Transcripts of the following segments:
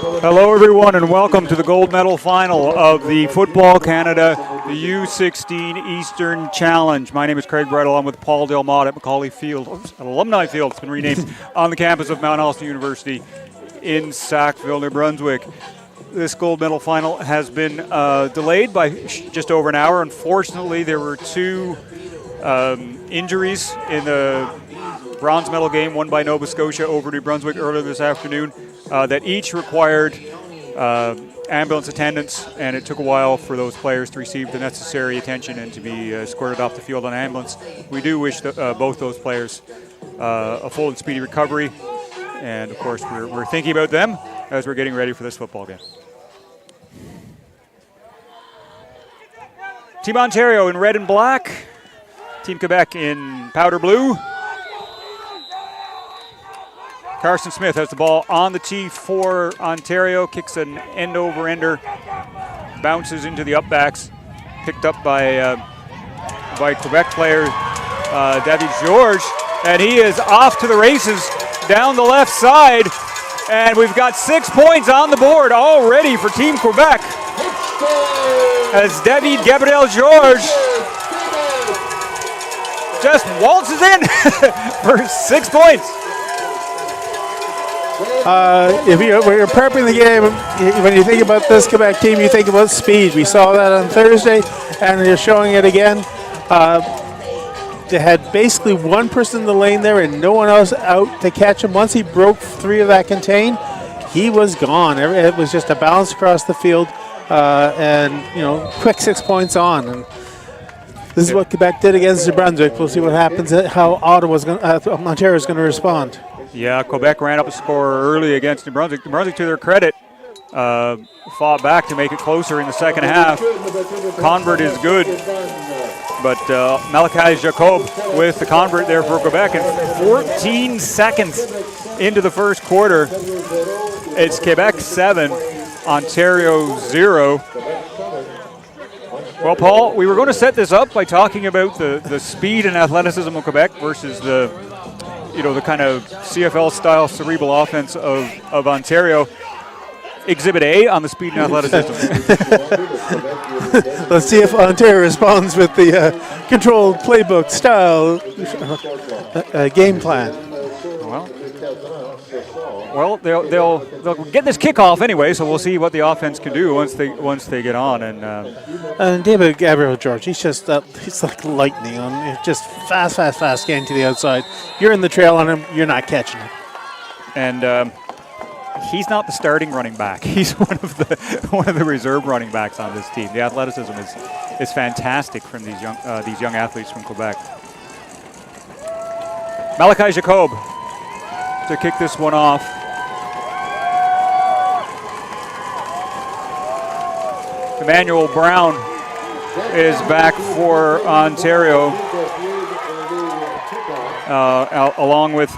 Hello everyone and welcome to the gold medal final of the Football Canada the U16 Eastern Challenge. My name is Craig Brettel. I'm with Paul Delmott at Macaulay Field, at Alumni Field. It's been renamed on the campus of Mount Allston University in Sackville, New Brunswick. This gold medal final has been delayed by just over an hour. Unfortunately, there were two injuries in the bronze medal game won by Nova Scotia over New Brunswick earlier this afternoon that each required ambulance attendance, and it took a while for those players to receive the necessary attention and to be escorted off the field on ambulance. We do wish both those players a full and speedy recovery, and of course we're thinking about them as we're getting ready for this football game. Team Ontario in red and black, Team Quebec in powder blue. Carson Smith has the ball on the tee for Ontario, kicks an end-over-ender, bounces into the upbacks, picked up by Quebec player David George, and he is off to the races down the left side, and we've got 6 points on the board already for Team Quebec as David Gabriel George just waltzes in for 6 points. If you're prepping the game, when you think about this Quebec team, you think about speed. We saw that on Thursday, and they're showing it again. They had basically one person in the lane there and no one else out to catch him. Once he broke three of that contain, he was gone. It was just a balance across the field, and quick 6 points on. And this is what Quebec did against New Brunswick. We'll see what happens. How Ontario is going to respond. Yeah, Quebec ran up a score early against New Brunswick. New Brunswick, to their credit, fought back to make it closer in the second half. Convert is good, but Malachi Jacob with the convert there for Quebec. And 14 seconds into the first quarter, it's Quebec 7, Ontario 0. Well, Paul, we were going to set this up by talking about the speed and athleticism of Quebec versus the kind of CFL-style cerebral offense of Ontario. Exhibit A on the speed and athleticism. Let's see if Ontario responds with the controlled playbook style game plan. Well, they'll get this kickoff anyway, so we'll see what the offense can do once they get on. And David Gabriel George, he's like lightning on, just fast getting to the outside. You're in the trail on him, you're not catching him. And he's not the starting running back. He's one of the reserve running backs on this team. The athleticism is fantastic from these young athletes from Quebec. Malachi Jacob to kick this one off. Emmanuel Brown is back for Ontario, along with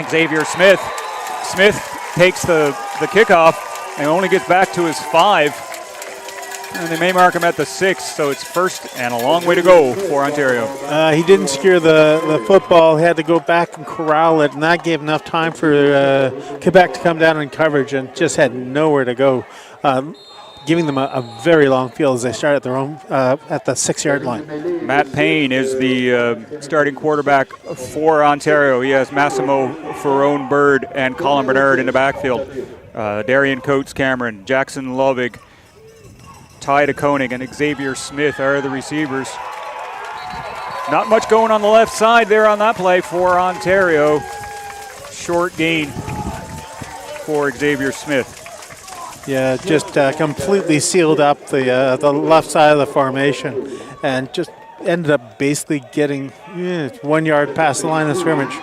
Xavier Smith. Smith takes the kickoff and only gets back to his 5. And they may mark him at the 6, so it's first and a long way to go for Ontario. He didn't secure the football. He had to go back and corral it, and that gave enough time for Quebec to come down in coverage and just had nowhere to go, giving them a very long field as they start at their own at the 6-yard line. Matt Payne is the starting quarterback for Ontario. He has Massimo Ferrone-Bird and Colin Bernard in the backfield. Darian Coates-Cameron, Jackson Lovig, Ty DeKoning, and Xavier Smith are the receivers. Not much going on the left side there on that play for Ontario. Short gain for Xavier Smith. Yeah, just completely sealed up the left side of the formation and just ended up basically getting 1 yard past the line of scrimmage.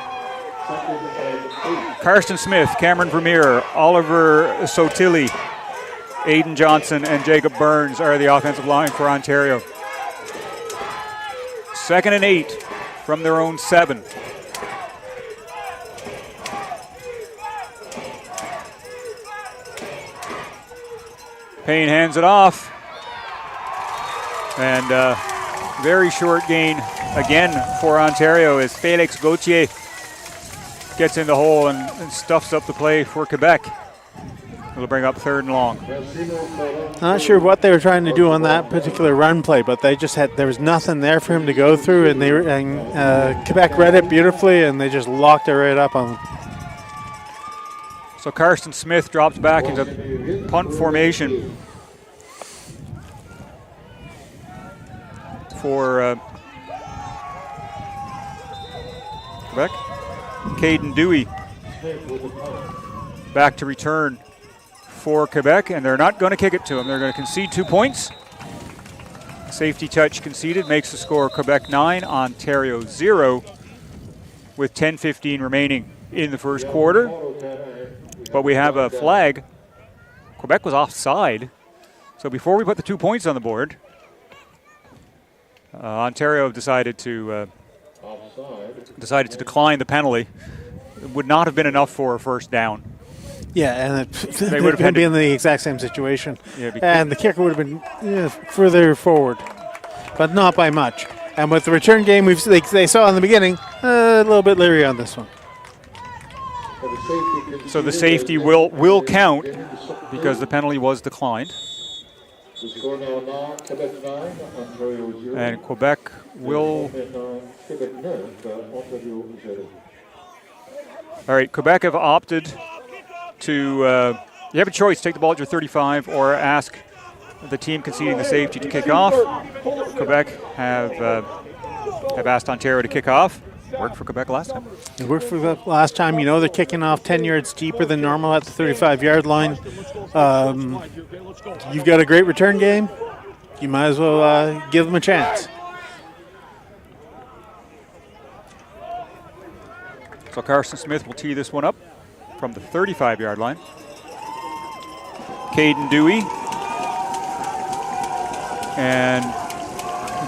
Karsten Smith, Cameron Vermeer, Oliver Sotili, Aiden Johnson, and Jacob Burns are the offensive line for Ontario. 2nd and 8 from their own 7. Payne hands it off. And very short gain again for Ontario as Felix Gauthier gets in the hole and stuffs up the play for Quebec. It'll bring up 3rd and long. Not sure what they were trying to do on that particular run play, but there was nothing there for him to go through, and Quebec read it beautifully, and they just locked it right up on him. So Carson Smith drops back into punt formation for Quebec. Caden Dewey back to return for Quebec, and they're not going to kick it to him. They're going to concede 2 points. Safety touch conceded makes the score Quebec 9, Ontario 0, with 10:15 remaining in the first quarter. But we have a flag. Quebec was offside. So before we put the 2 points on the board, Ontario decided to decline the penalty. It would not have been enough for a first down. Yeah, and they would have been in the exact same situation. Yeah, and the kicker would have been further forward, but not by much. And with the return game they saw in the beginning, a little bit leery on this one. So the safety will count because the penalty was declined. And Quebec will... All right, Quebec have opted to... you have a choice, take the ball at your 35 or ask the team conceding the safety to kick off. Quebec have asked Ontario to kick off. Worked for Quebec last time. It worked for Quebec last time. You know they're kicking off 10 yards deeper than normal at the 35-yard line. You've got a great return game. You might as well give them a chance. So Carson Smith will tee this one up from the 35-yard line. Caden Dewey and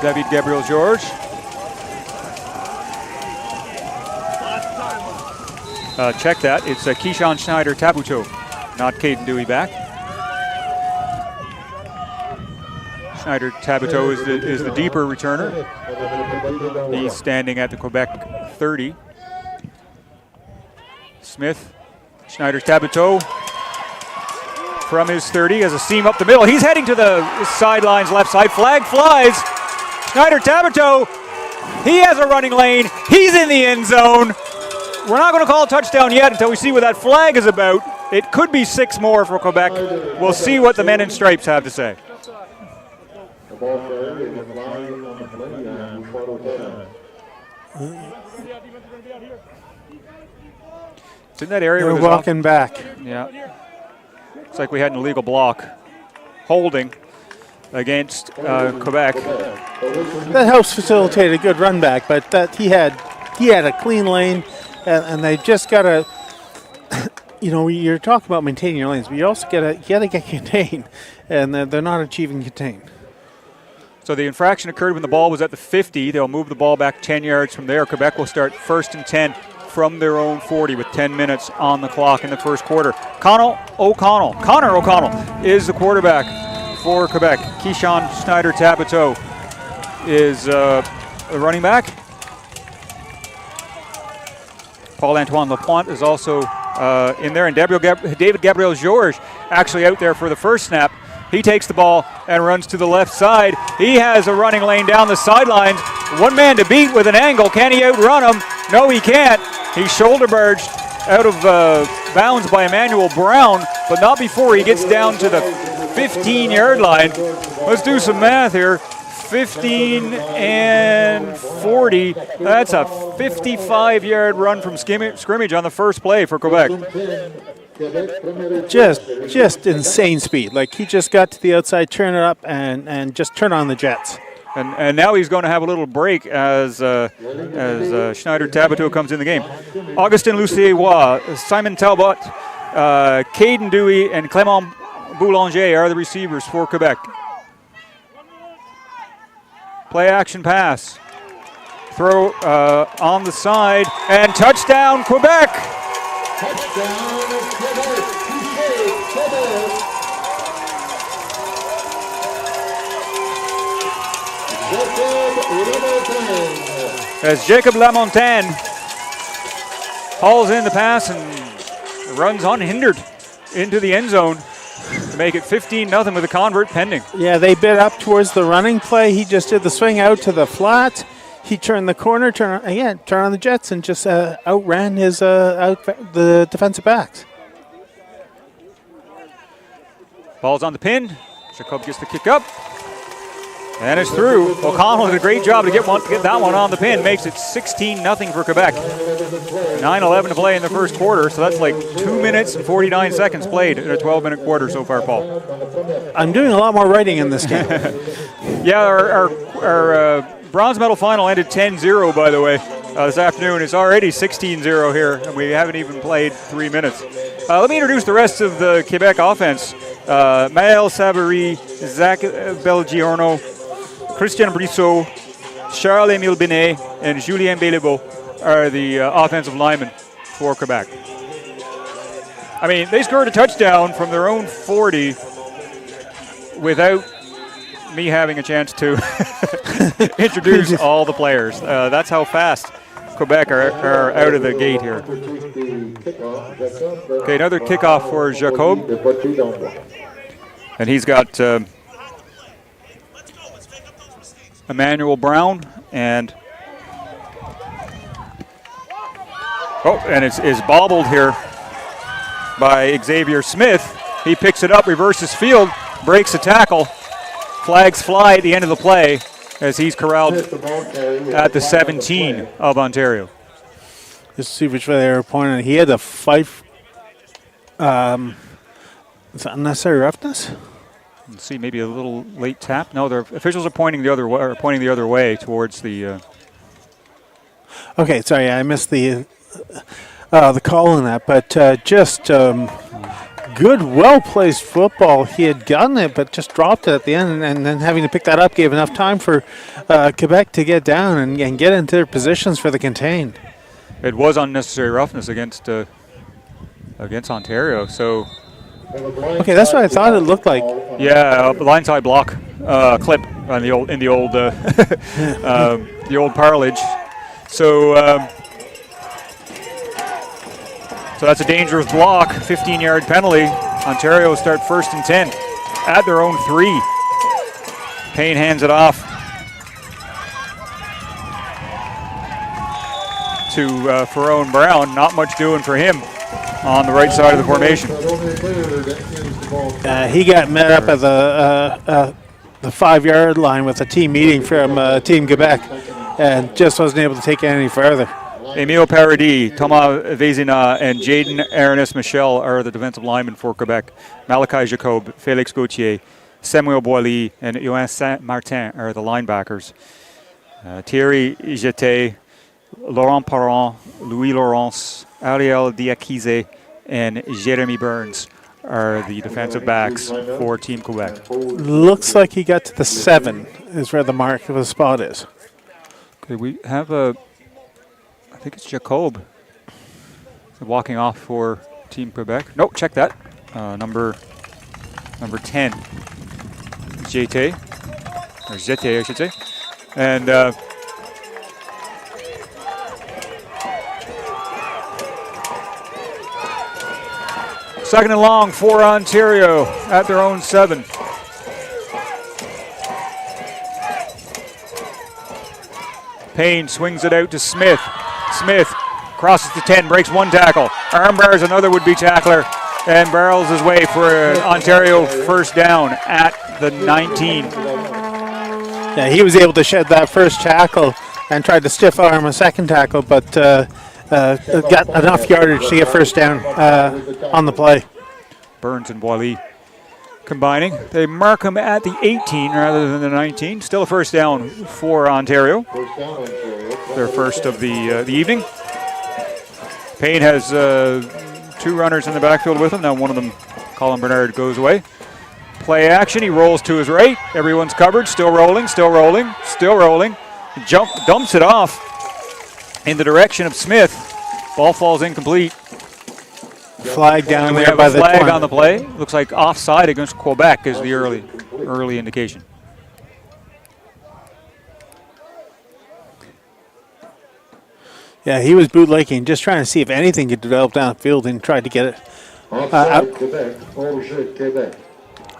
David Gabriel-Georges. Check that. It's Keyshawn Schneider-Tabuteau, not Caden Dewey back. Schneider-Tabuteau is the deeper returner. He's standing at the Quebec 30. Smith, Schneider-Tabuteau from his 30 has a seam up the middle. He's heading to the sidelines, left side. Flag flies. Schneider-Tabuteau, he has a running lane. He's in the end zone. We're not going to call a touchdown yet until we see what that flag is about. It could be 6 more for Quebec. We'll see what the men in stripes have to say. It's in that area. They're walking back. Yeah. It's like we had an illegal block. Holding against Quebec. That helps facilitate a good run back, but that he had a clean lane, and they just got to, you're talking about maintaining your lanes, but you also got to get contained, and they're not achieving contain. So the infraction occurred when the ball was at the 50. They'll move the ball back 10 yards from there. Quebec will start 1st and 10 from their own 40 with 10 minutes on the clock in the first quarter. Connor O'Connell is the quarterback for Quebec. Keyshawn Schneider-Tabuteau is the running back. Paul-Antoine Lapointe is also in there, and David Gabriel-Georges actually out there for the first snap. He takes the ball and runs to the left side. He has a running lane down the sidelines. One man to beat with an angle. Can he outrun him? No, he can't. He's shoulder barged out of bounds by Emmanuel Brown, but not before he gets down to the 15-yard line. Let's do some math here. 15 and 40. That's a 55-yard run from scrimmage on the first play for Quebec. Just insane speed. Like, he just got to the outside, turn it up, and just turn on the jets. And now he's going to have a little break as Schneider-Tabuteau comes in the game. Augustin Lucierois, Simon Talbot, Caden Dewey, and Clément Boulanger are the receivers for Quebec. Play action pass. Throw on the side, and touchdown Quebec! Touchdown Quebec! As Jacob Lamontagne hauls in the pass and runs unhindered into the end zone to make it 15-0 with a convert pending. Yeah, they bit up towards the running play. He just did the swing out to the flat. He turned the corner, turn on the jets, and just outran the defensive backs. Ball's on the pin. Jacob gets the kick up. And it's through. O'Connell did a great job to get that one on the pin. Makes it 16-0 for Quebec. 9:11 to play in the first quarter, so that's like 2 minutes and 49 seconds played in a 12-minute quarter so far, Paul. I'm doing a lot more writing in this game. Yeah, our bronze medal final ended 10-0, by the way, this afternoon. It's already 16-0 here, and we haven't even played 3 minutes. Let me introduce the rest of the Quebec offense. Maël Savary, Zach Belgiorno, Christian Brissot, Charles-Émile Binet, and Julien Béliveau are the offensive linemen for Quebec. I mean, they scored a touchdown from their own 40 without me having a chance to introduce all the players. That's how fast Quebec are out of the gate here. Okay, another kickoff for Jacob. And he's got Emmanuel Brown and it's bobbled here by Xavier Smith. He picks it up, reverses field, breaks the tackle. Flags fly at the end of the play as he's corralled at the 17 of Ontario. Just see which way they were pointing. He had a fight. Is that unnecessary roughness? Let's see, maybe a little late tap. No, the officials are pointing the other way towards the. Okay, sorry, I missed the call on that, but good, well-placed football. He had gotten it, but just dropped it at the end, and then having to pick that up gave enough time for Quebec to get down and get into their positions for the contain. It was unnecessary roughness against Ontario, so. Okay, that's what I thought it looked like. Yeah, blindside block clip on the old the old parlage. So that's a dangerous block. 15-yard penalty. Ontario start 1st and 10 at their own 3. Payne hands it off to Ferone Brown. Not much doing for him on the right side of the formation. He got met up at the 5-yard line with a team meeting from Team Quebec and just wasn't able to take it any further. Emile Paradis, Thomas Vézina, and Jaden Ernest Michel are the defensive linemen for Quebec. Malachi Jacob, Félix Gauthier, Samuel Boilly, and Yoann Saint-Martin are the linebackers. Thierry Jeté, Laurent Parent, Louis Laurence, Ariel Diakize, and Jérémy Burns are the defensive backs for Team Quebec. Looks like he got to the 7 is where the mark of the spot is. Okay, we have I think it's Jacob walking off for Team Quebec. No, check that. Number 10, Jeté, or Jeté, I should say. And second and long for Ontario at their own 7. Payne swings it out to Smith. Smith crosses the 10, breaks one tackle. Armbars another would-be tackler and barrels his way for Ontario first down at the 19. Yeah, he was able to shed that first tackle and tried to stiff arm a second tackle, but got enough yardage to get first down on the play. Burns and Boilly combining. They mark him at the 18 rather than the 19. Still a first down for Ontario. Their first of the evening. Payne has 2 runners in the backfield with him. Now one of them, Colin Bernard, goes away. Play action. He rolls to his right. Everyone's covered. Still rolling, still rolling, still rolling. Dumps it off in the direction of Smith. Ball falls incomplete. Flag down there by the flag on the play. Looks like offside against Quebec is the early indication. Yeah, he was bootlegging, just trying to see if anything could develop downfield and tried to get it Offside Quebec, hors jeu Quebec.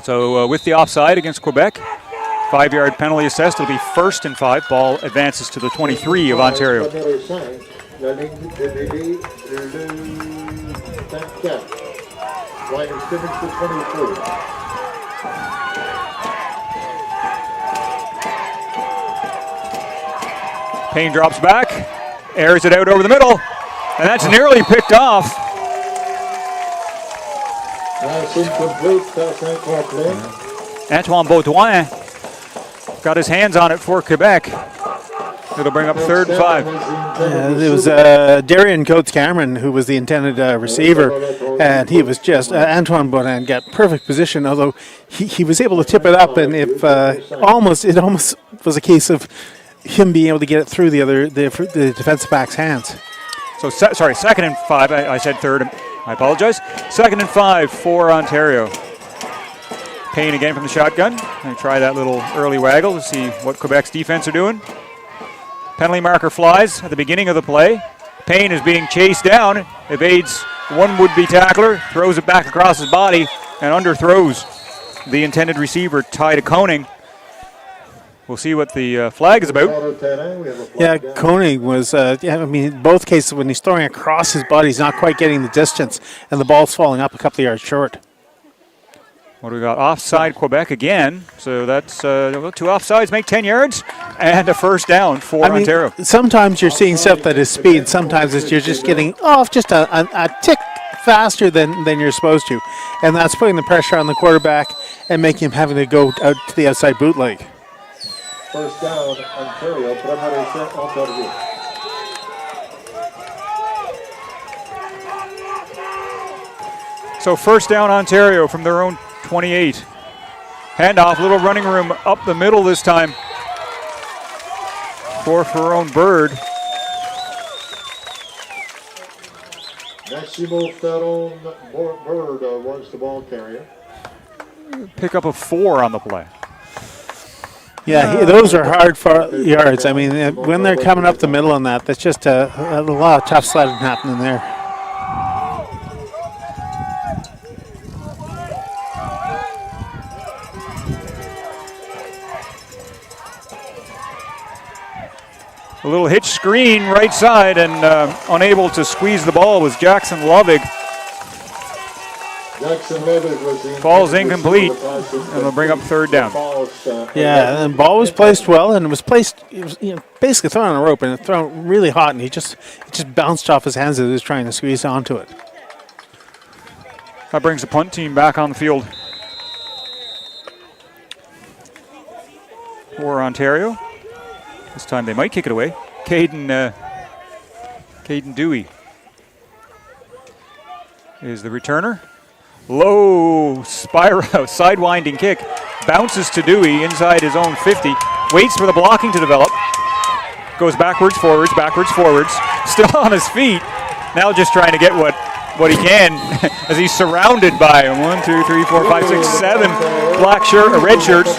So with the offside against Quebec, 5-yard penalty assessed. It'll be 1st and 5. Ball advances to the 23 of Ontario. Numéro 5, la ligne de délai, le 24. Line of scrimmage to 24. Payne drops back, airs it out over the middle, and that's nearly picked off. Pass incomplete, pass incomplete. Antoine Baudouin got his hands on it for Quebec. It'll bring up 3rd and 5. It was Darian Coates Cameron who was the intended receiver, and he was just Antoine Baudouin got perfect position. Although he was able to tip it up, and if it almost was a case of him being able to get it through the defensive back's hands. So, 2nd and 5. I said 3rd. I apologize. 2nd and 5 for Ontario. Payne again from the shotgun. Going to try that little early waggle to see what Quebec's defense are doing. Penalty marker flies at the beginning of the play. Payne is being chased down, evades one would-be tackler, throws it back across his body, and underthrows the intended receiver, Ty Koning. We'll see what the flag is about. Yeah, Koenig was, in both cases, when he's throwing across his body, he's not quite getting the distance, and the ball's falling up a couple of yards short. What do we got? Offside Quebec again. So that's 2 offsides make 10 yards, and a 1st down for Ontario. Sometimes you're seeing stuff that is speed. Sometimes you're just getting off just a tick faster than you're supposed to. And that's putting the pressure on the quarterback and making him having to go out to the outside bootleg. 1st down, Ontario. Premier essai, Ontario. So 1st down Ontario from their own 28. Handoff, little running room up the middle this time for Ferone Bird. Maximo Ferron Bird was the ball carrier. Pick up a 4 on the play. Yeah, those are hard yards. I mean, when they're coming up the middle on that, that's just a lot of tough sledding happening there. A little hitch screen right side, and unable to squeeze the ball was Jackson Lovig. Ball's incomplete, and they'll bring up 3rd down. Yeah, and the ball was placed well, and it was basically thrown on a rope, and it thrown really hot, and it just bounced off his hands as he was trying to squeeze onto it. That brings the punt team back on the field for Ontario. This time they might kick it away. Caden Dewey is the returner. Low spiral, sidewinding kick. Bounces to Dewey inside his own 50. Waits for the blocking to develop. Goes backwards, forwards, backwards, forwards. Still on his feet. Now just trying to get what he can as he's surrounded by 1, 2, 3, 4, 5, 6, 7 red shirts.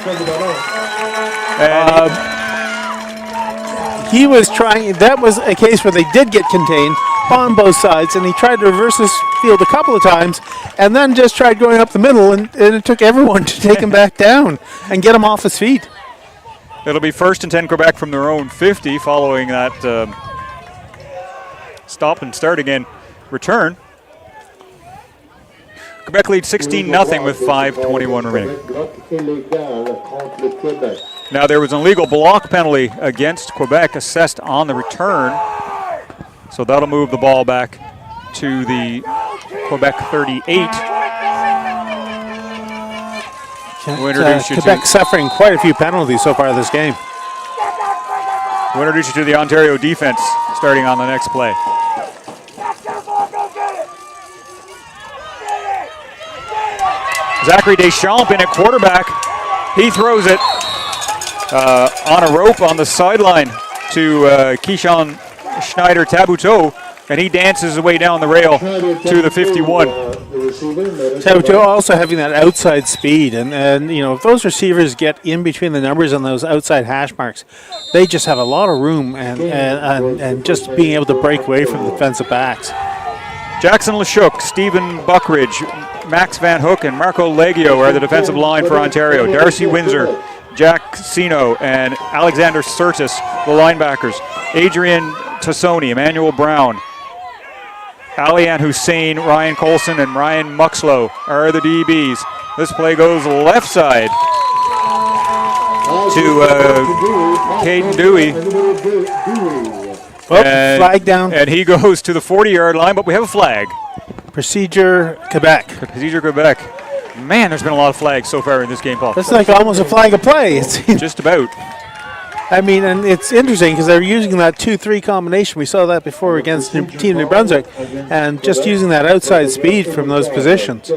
He was trying, that was a case where they did get contained on both sides, and he tried to reverse his field a couple of times, and then just tried going up the middle, and it took everyone to take him back down and get him off his feet. It'll be 1st and 10 Quebec from their own 50 following that stop and start again return. Quebec leads 16-0 with 5:21 remaining. Now there was an illegal block penalty against Quebec assessed on the return. So that'll move the ball back to the Quebec 38. We'll introduce you Quebec suffering quite a few penalties so far this game. We'll introduce you to the Ontario defense starting on the next play. Zachary Deschamps in at quarterback. He throws it on a rope on the sideline to Keyshawn Schneider-Tabuteau, and he dances his way down the rail to the 51. Tabuteau also having that outside speed, and if those receivers get in between the numbers on those outside hash marks, they just have a lot of room and just being able to break away from the defensive backs. Jackson Lashuk, Stephen Buckridge, Max Van Hook, and Marco Leggio are the defensive line for Ontario. Darcy Windsor, Jack Sino, and Alexander Surtis, the linebackers. Adrian Tassoni, Emmanuel Brown, Alian Hussein, Ryan Colson, and Ryan Muxlow are the DBs. This play goes left side to Caden Dewey. Flag down. And he goes to the 40-yard line, but we have a flag. Procedure Quebec. Procedure Quebec. Man, there's been a lot of flags so far in this game, Paul. That's like almost a flag of play. Just about. I mean, and it's interesting because they're using that 2-3 combination. We saw that before against Team New Brunswick, and just using that outside speed from those positions.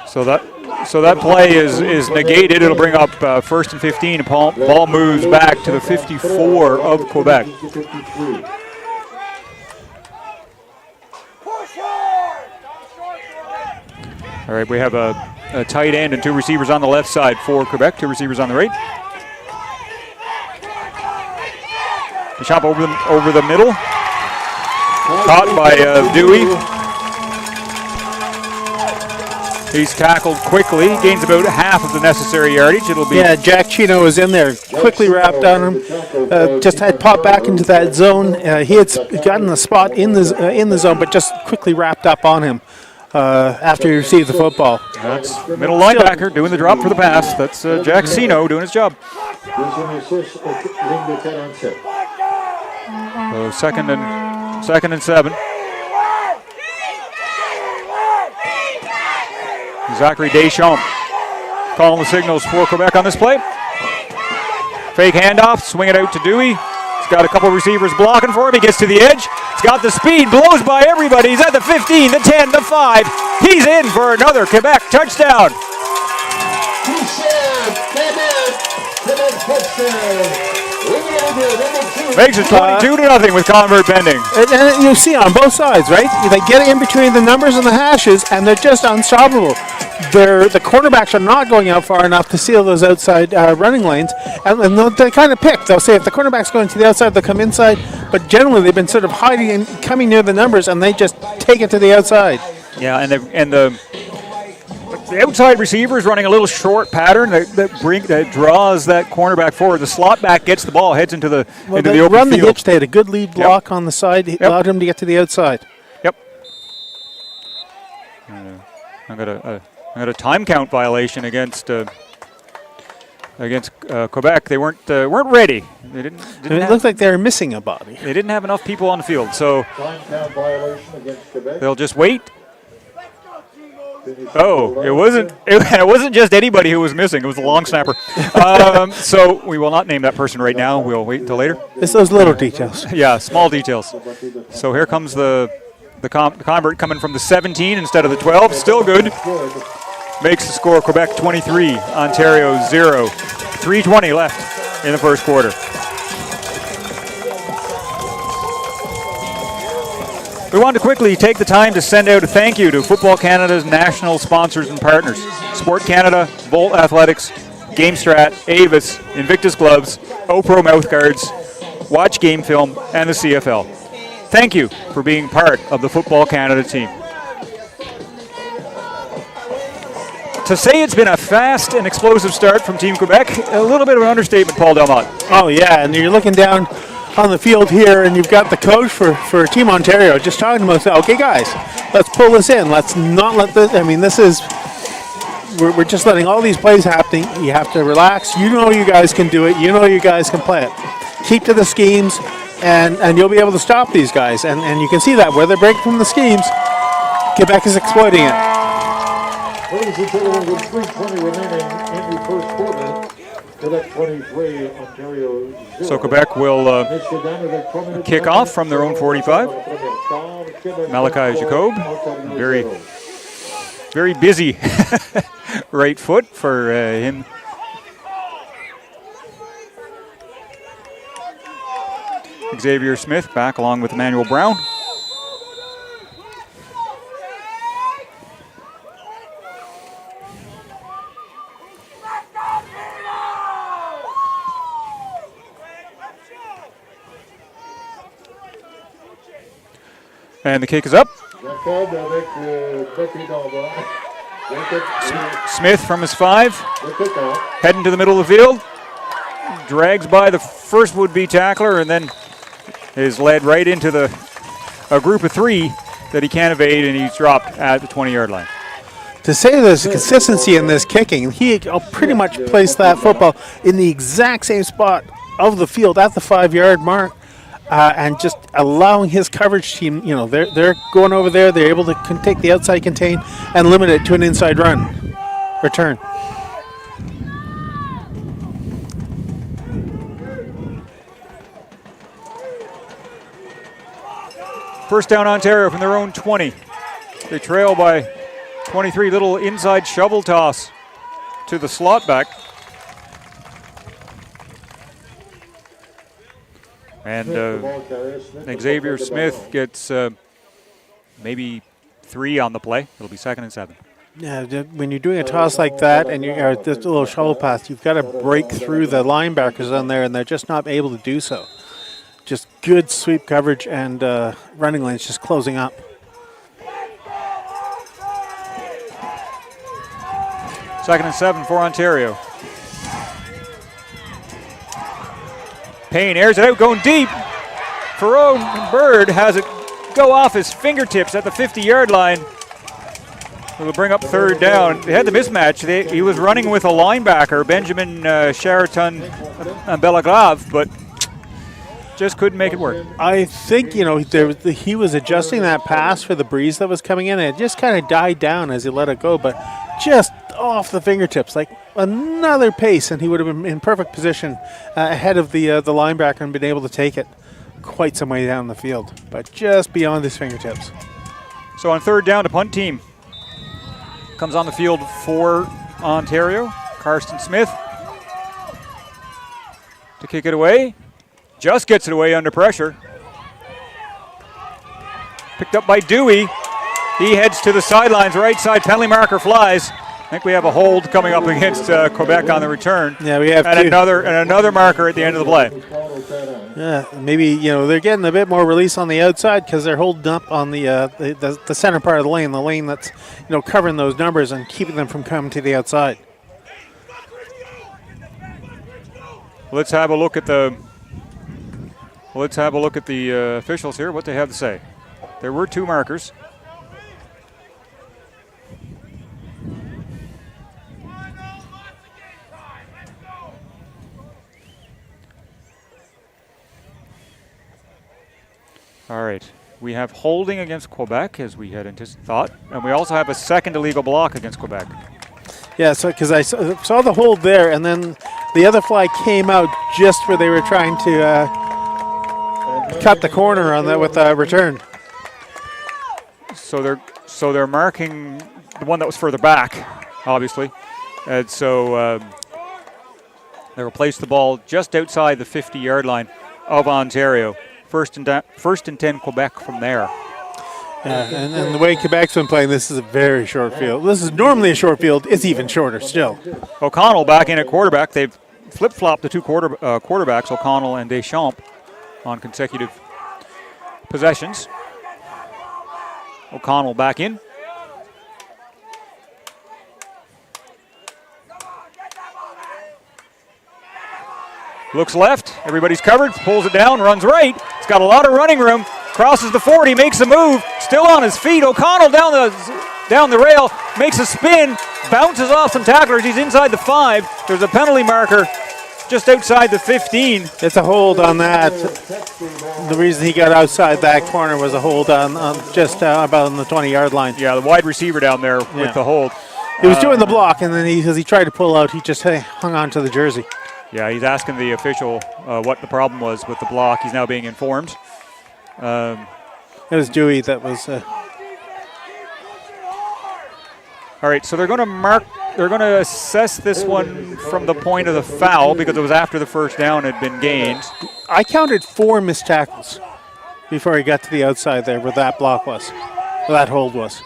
So that play is negated. It'll bring up 1st and 15. Ball moves back to the 54 of Quebec. All right, we have a tight end and 2 receivers on the left side for Quebec, 2 receivers on the right. The chop over the middle. Caught by Dewey. He's tackled quickly, gains about half of the necessary yardage. It'll be Jack Chino was in there, quickly wrapped on him. Just had popped back into that zone. He had gotten the spot in the zone, but just quickly wrapped up on him after he received the football. That's middle linebacker doing the drop for the pass. That's Jack Sino doing his job. So second and 7. Zachary Deschamps calling the signals for Quebec on this play. Fake handoff, swing it out to Dewey. He's got a couple receivers blocking for him. He gets to the edge. He's got the speed, blows by everybody. He's at the 15, the 10, the 5. He's in for another Quebec touchdown. Makes it 22-0 with convert pending. And you see on both sides, right? They get in between the numbers and the hashes, and they're just unstoppable. The quarterbacks are not going out far enough to seal those outside running lanes, and they kind of pick. They'll say if the cornerback's going to the outside, they'll come inside, but generally they've been sort of hiding and coming near the numbers, and they just take it to the outside. Yeah, and the outside receiver is running a little short pattern that draws that cornerback forward. The slot back gets the ball, heads into the open run field. The hitch. They had a good lead block on the side. It allowed him to get to the outside. Yep. I got a time count violation against Quebec. They weren't ready. They didn't it looked like they were missing a body. They didn't have enough people on the field, so Time count violation against Quebec. they'll just wait. Oh, it wasn't just anybody who was missing. It was the long snapper. So we will not name that person right now. We'll wait until later. It's those little details. Yeah, small details. So here comes the convert coming from the 17 instead of the 12. Still good. Makes the score Quebec 23, Ontario 0. 3:20 left in the first quarter. We want to quickly take the time to send out a thank you to Football Canada's national sponsors and partners. Sport Canada, Volt Athletics, GameStrat, Avis, Invictus Gloves, OPRO Mouthguards, Watch Game Film, and the CFL. Thank you for being part of the Football Canada team. To say it's been a fast and explosive start from Team Quebec, a little bit of an understatement, Paul Delmont. Oh, yeah, and you're looking down on the field here, and you've got the coach for Team Ontario just talking to him. Okay, guys, let's pull this in. Let's not let this. I mean, we're just letting all these plays happening. You have to relax. You know you guys can do it. You know you guys can play it. Keep to the schemes, and you'll be able to stop these guys. And you can see that where they're breaking from the schemes, Quebec is exploiting it. Ladies and gentlemen, with 3:20 remaining in the first quarter, Quebec 23, Ontario 0. So Quebec will kick off from their own 45. Malachi Jacob, very, very busy right foot for him. Xavier Smith back along with Emmanuel Brown. And the kick is up. Jacob avec le côté d'envoi. Smith from his 5, Le kick-off. heading to the middle of the field. Drags by the first would-be tackler and then is led right into a group of 3 that he can't evade, and he's dropped at the 20-yard line. To say there's consistency in this kicking, he pretty much placed that football in the exact same spot of the field at the 5-yard mark, and just allowing his coverage team, they're going over there, they're able to take the outside contain and limit it to an inside return. First down, Ontario from their own 20. They trail by 23. Little inside shovel toss to the slot back. And Xavier Smith gets maybe 3 on the play. It'll be 2nd and 7. Yeah, when you're doing a toss like that and you're this little shovel pass, you've got to break through the linebackers on there, and they're just not able to do so. Just good sweep coverage and running lanes just closing up. Second and 7 for Ontario. Payne airs it out, going deep. Ferron Bird has it go off his fingertips at the 50-yard line. It'll bring up 3rd down. They had the mismatch. He was running with a linebacker, Benjamin Sheraton Belaglave, but just couldn't make it work. I think, he was adjusting that pass for the breeze that was coming in, and it just kind of died down as he let it go, but just off the fingertips, like another pace, and he would have been in perfect position ahead of the linebacker and been able to take it quite some way down the field, but just beyond his fingertips. So on 3rd down, the punt team comes on the field for Ontario. Karsten Smith to kick it away. Just gets it away under pressure. Picked up by Dewey. He heads to the sidelines, right side, penalty marker flies. I think we have a hold coming up against Quebec on the return. Yeah, we have another marker at the end of the play. Yeah, maybe they're getting a bit more release on the outside because they're holding up on the center part of the lane that's covering those numbers and keeping them from coming to the outside. Let's have a look at the officials here. What they have to say. There were 2 markers. All right. We have holding against Quebec, as we had thought, and we also have a 2nd illegal block against Quebec. Yeah, so because I saw the hold there, and then the other flag came out just where they were trying to cut the corner on that with a return. So they're marking the one that was further back, obviously, and so they replaced the ball just outside the 50-yard line of Ontario. First and 10 Quebec from there. Yeah, and the way Quebec's been playing, this is a very short field. This is normally a short field. It's even shorter still. O'Connell back in at quarterback. They've flip-flopped the 2 quarterbacks, O'Connell and Deschamps, on consecutive possessions. O'Connell back in. Looks left. Everybody's covered. Pulls it down. Runs right. It's got a lot of running room. Crosses the 40. Makes a move. Still on his feet. O'Connell down the rail. Makes a spin. Bounces off some tacklers. He's inside the 5. There's a penalty marker just outside the 15. It's a hold on that. The reason he got outside that corner was a hold on just about on the 20-yard line. Yeah, the wide receiver down there with the hold. He was doing the block, and then as he tried to pull out, he just hung on to the jersey. Yeah, he's asking the official what the problem was with the block. He's now being informed. It was Dewey that was. All right, so they're going to assess this one from the point of the foul because it was after the first down had been gained. I counted 4 missed tackles before he got to the outside there where that block was, where that hold was.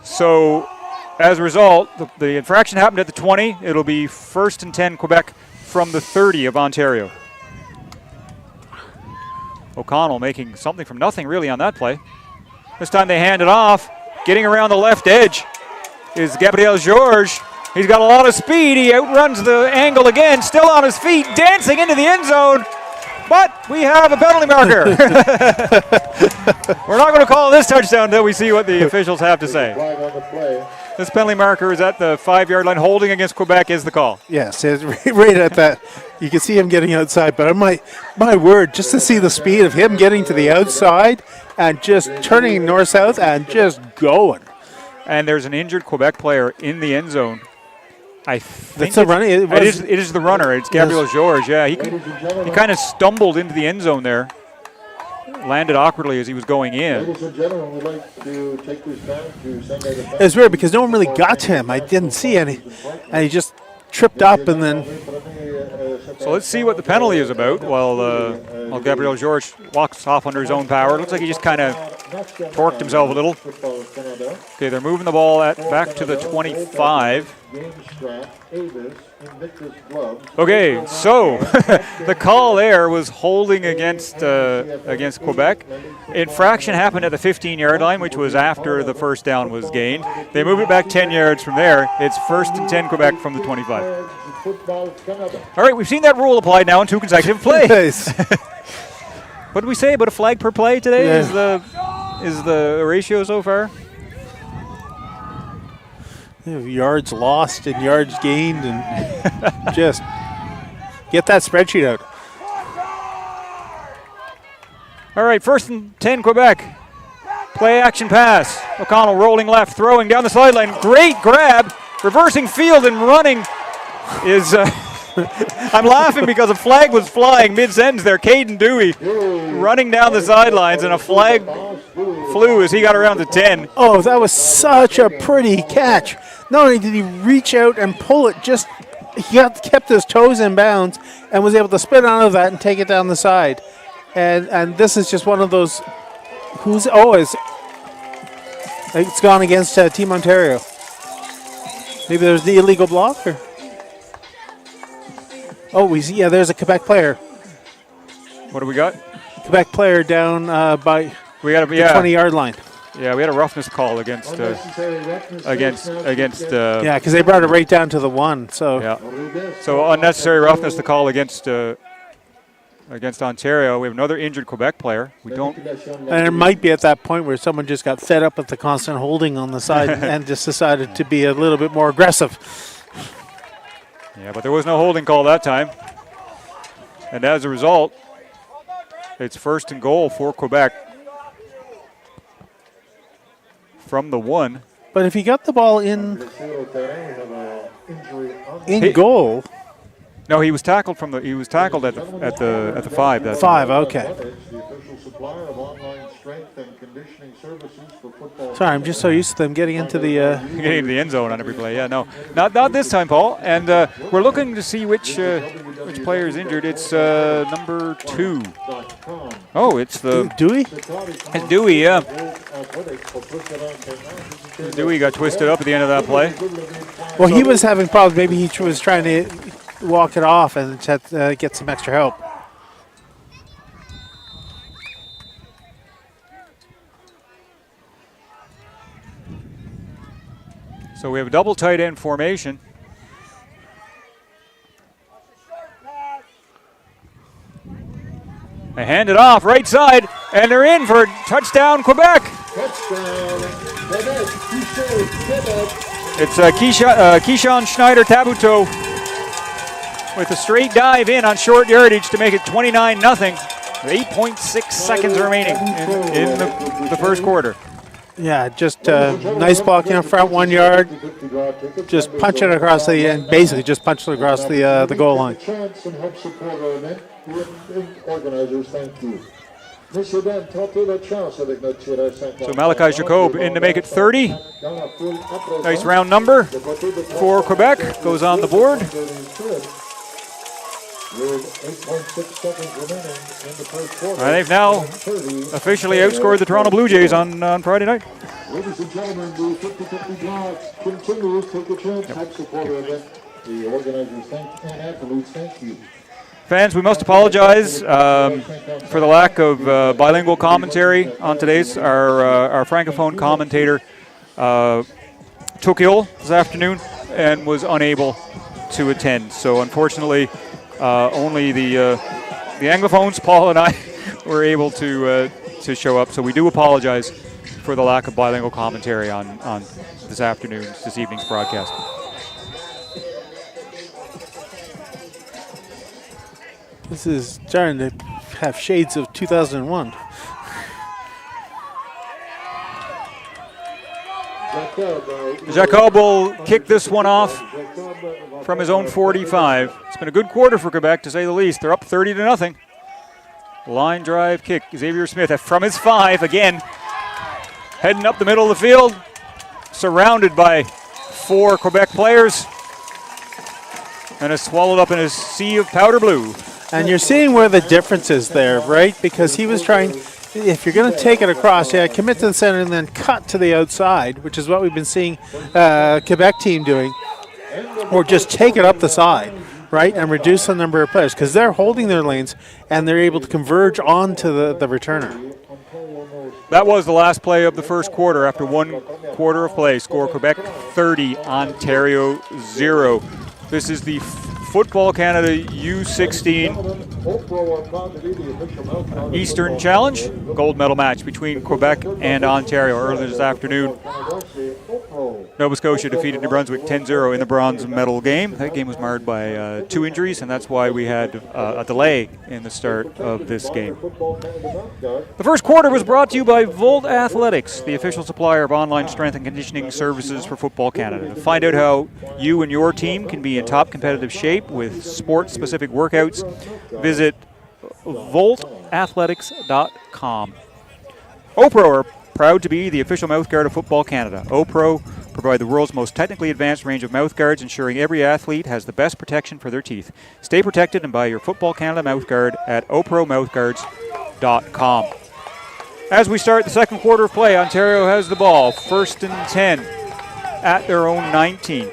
So, as a result, the infraction happened at the 20. It'll be 1st and 10 Quebec from the 30 of Ontario. O'Connell making something from nothing really on that play. This time they hand it off. Getting around the left edge is Gabriel Georges. He's got a lot of speed. He outruns the angle again, still on his feet, dancing into the end zone. But we have a penalty marker. We're not going to call this touchdown until we see what the officials have to say. This penalty marker is at the 5-yard line. Holding against Quebec is the call. Yes, it's right at that. You can see him getting outside, but my word, just to see the speed of him getting to the outside and just turning north-south and just going. And there's an injured Quebec player in the end zone. I think it is the runner. It's Gabriel Georges. Yeah, he kind of stumbled into the end zone there. Landed awkwardly as he was going in. Ladies and gentlemen, we'd like to take this time to send out a It's weird because no one really got to him. I didn't see any. And he just tripped up and then... So let's see what the penalty is about while Gabriel Georges walks off under his own power. Looks like he just kind of torqued himself a little. Okay, they're moving the ball back to the 25. Okay, so the call there was holding against Quebec. Infraction happened at the 15-yard line, which was after the first down was gained. They move it back 10 yards from there. It's 1st and 10 Quebec from the 25. All right, we've seen that rule applied now in 2 consecutive plays. What did we say about a flag per play today? Yeah. Is the ratio so far? Yards lost and yards gained, and just get that spreadsheet out. All right, 1st and 10 Quebec. Play action pass. O'Connell rolling left, throwing down the sideline. Great grab, reversing field and running is... I'm laughing because a flag was flying mid-sentence there. Caden Dewey running down the sidelines, and a flag flew as he got around to 10. Oh, that was such a pretty catch. Not only did he reach out and pull it, he kept his toes in bounds and was able to spin out of that and take it down the side. And this is just one of those it's gone against Team Ontario. Maybe there's the illegal block or... Oh, there's a Quebec player. What do we got? Quebec player down by the 20-yard line. Yeah, we had a roughness call against yeah, because they brought it right down to the 1. So yeah, so unnecessary roughness to call against Ontario. We have another injured Quebec player. We don't. And it might be at that point where someone just got fed up with the constant holding on the side and just decided to be a little bit more aggressive. Yeah, but there was no holding call that time. And as a result, it's 1st and goal for Quebec from the 1. But if he got the ball in goal. No, he was tackled at the 5. That's 5, okay. Sorry, I'm just so used to them getting into the end zone on every play. Yeah, no, not this time, Paul. And we're looking to see which player is injured. It's number 2. Oh, it's the Dewey. It's Dewey. Yeah. Dewey got twisted up at the end of that play. Well, he was having problems. Maybe he was trying to walk it off and had to get some extra help. So we have a double tight end formation. They hand it off right side, and they're in for a touchdown, Quebec. It's Keyshawn Schneider-Tabuteau with a straight dive in on short yardage to make it 29-0. 8.6 seconds remaining in the first quarter. Yeah, just nice blocking up front, 1 yard. Just punch it across basically just punch it across the goal line. So Malachi Jacob in to make it 30. Nice round number for Quebec. Goes on the board. They've now officially outscored the Toronto Blue Jays on Friday night. Ladies and gentlemen, the 50-50 draw continues. Take a chance. Help support our event. The organizers thank and athletes thank you. Fans, we must apologize for the lack of bilingual commentary on today's. Our francophone commentator took ill this afternoon and was unable to attend. So unfortunately, only the Anglophones, Paul and I, were able to show up. So we do apologize for the lack of bilingual commentary on this evening's broadcast. This is starting to have shades of 2001. Jacob will kick this one off from his own 45. It's been a good quarter for Quebec, to say the least. They're up 30-0. Line drive kick. Xavier Smith from his 5 again. Heading up the middle of the field. Surrounded by 4 Quebec players. And is swallowed up in a sea of powder blue. And you're seeing where the difference is there, right? Because he was trying, if you're going to take it across, commit to the center and then cut to the outside, which is what we've been seeing Quebec team doing. Or just take it up the side, right, and reduce the number of players. Because they're holding their lanes and they're able to converge onto the returner. That was the last play of the first quarter. After 1 quarter of play, score Quebec 30, Ontario 0. This is the Football Canada U16 Eastern Challenge gold medal match between Quebec and Ontario earlier this afternoon. Nova Scotia defeated New Brunswick 10-0 in the bronze medal game. That game was marred by 2 injuries, and that's why we had a delay in the start of this game. The first quarter was brought to you by Volt Athletics, the official supplier of online strength and conditioning services for Football Canada. To find out how you and your team can be in top competitive shape with sport-specific workouts, visit voltathletics.com. OPRO are proud to be the official mouthguard of Football Canada. OPRO provide the world's most technically advanced range of mouthguards, ensuring every athlete has the best protection for their teeth. Stay protected and buy your Football Canada mouthguard at opromouthguards.com. As we start the second quarter of play, Ontario has the ball. 1st and 10 at their own 19.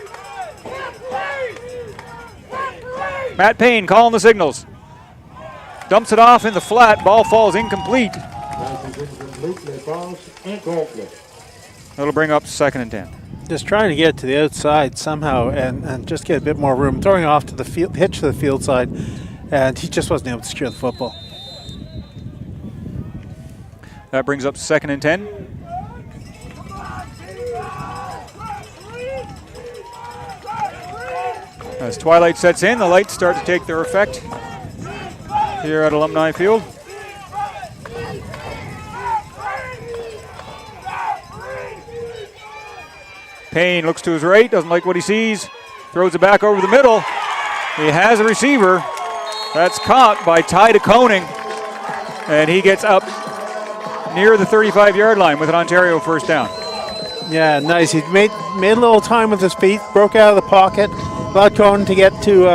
Matt Payne calling the signals. Dumps it off in the flat. Ball falls incomplete. That'll bring up 2nd and 10. Just trying to get to the outside somehow and just get a bit more room. Throwing off to the field, hitch to the field side, and he just wasn't able to secure the football. That brings up 2nd and 10. As twilight sets in, the lights start to take their effect here at Alumni Field. Payne looks to his right, doesn't like what he sees, throws it back over the middle. He has a receiver. That's caught by Ty DeConing, and he gets up near the 35-yard line with an Ontario first down. Yeah, nice. He made a little time with his feet, broke out of the pocket, allowed Cohen to get to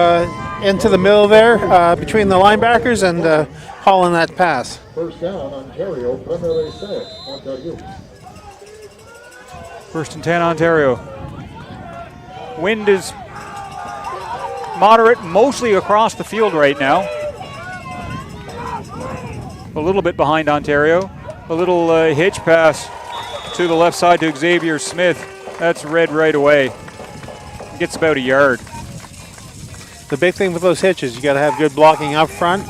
into the middle there between the linebackers and haul in that pass. First down, Ontario, primarily set. Ontario. 1st and 10, Ontario. Wind is moderate, mostly across the field right now. A little bit behind Ontario. A little hitch pass to the left side to Xavier Smith. That's read right away. Gets about a yard. The big thing with those hitches, you got to have good blocking up front.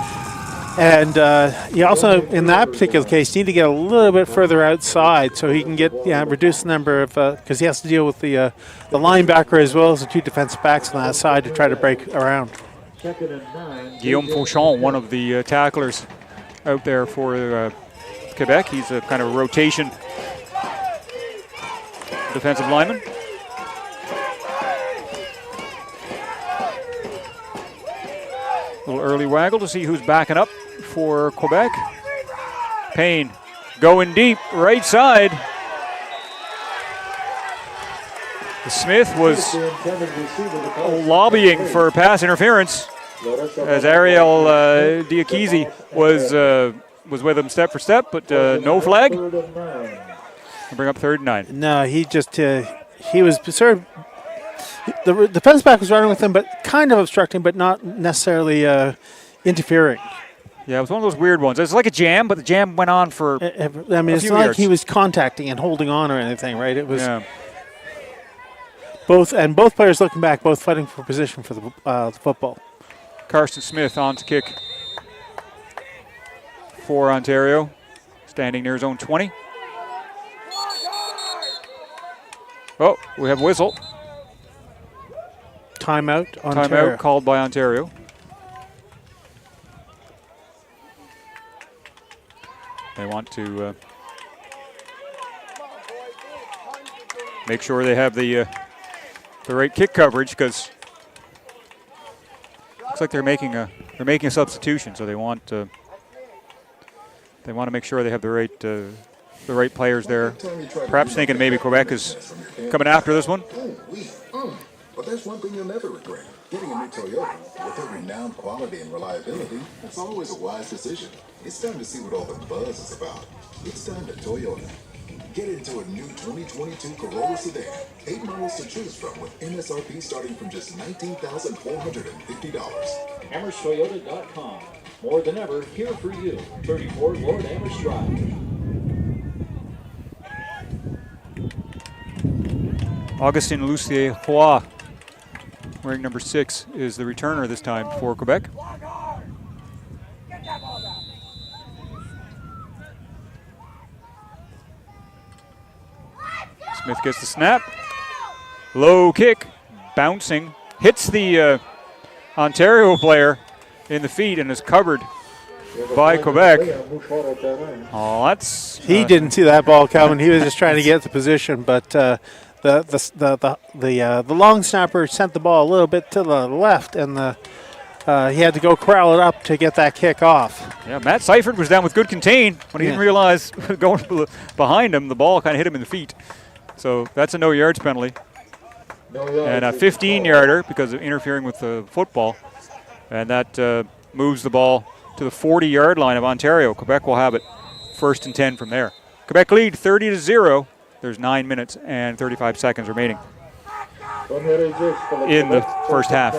And you also, in that particular case, need to get a little bit further outside so he can get reduce the number of, because he has to deal with the linebacker as well as the 2 defensive backs on that side to try to break around. Guillaume Fauchon, one of the tacklers out there for Quebec. He's a kind of rotation defensive lineman. A little early waggle to see who's backing up for Quebec. Payne going deep, right side. Smith was lobbying for pass interference as Ariel Diakisi was with him step for step, but no flag. Bring up 3rd and 9. No, he just he was sort of. The defense back was running with him, but kind of obstructing, but not necessarily, interfering. Yeah, it was one of those weird ones. It was like a jam, but the jam went on for I mean, it's few not like yards. he was contacting and holding on or anything, right? It was Yeah. both players looking back, both fighting for position for the football. Carson Smith on to kick for Ontario, standing near his own 20. Oh, we have a whistle. Timeout, Ontario. Timeout called by Ontario. They want to make sure they have the right kick coverage, because looks like they're making a substitution. So they want to make sure they have the right players there. Perhaps thinking maybe Quebec is coming after this one. But there's one thing you'll never regret. Getting a new Toyota with their renowned quality and reliability, it's always a wise decision. It's time to see what all the buzz is about. It's time to Toyota. Get into a new 2022 Corolla sedan. 8 models to choose from with MSRP starting from just $19,450. AmherstToyota.com. More than ever, here for you. 34 Lord Amherst Drive. Augustin Lucier-Roy, wearing number 6, is the returner this time for Quebec. Smith gets the snap. Low kick, bouncing, hits the Ontario player in the feet and is covered by Quebec. Oh, that's He didn't see that ball coming. He was just trying to get the position, but the long snapper sent the ball a little bit to the left, and he had to go corral it up to get that kick off. Yeah, Matt Seifert was down with good contain when he didn't realize going behind him, the ball kind of hit him in the feet. So that's a no yards penalty. And a 15-yarder because of interfering with the football. And that moves the ball to the 40-yard line of Ontario. Quebec will have it 1st and 10 from there. Quebec lead 30-0. There's 9 minutes and 35 seconds remaining in the first half.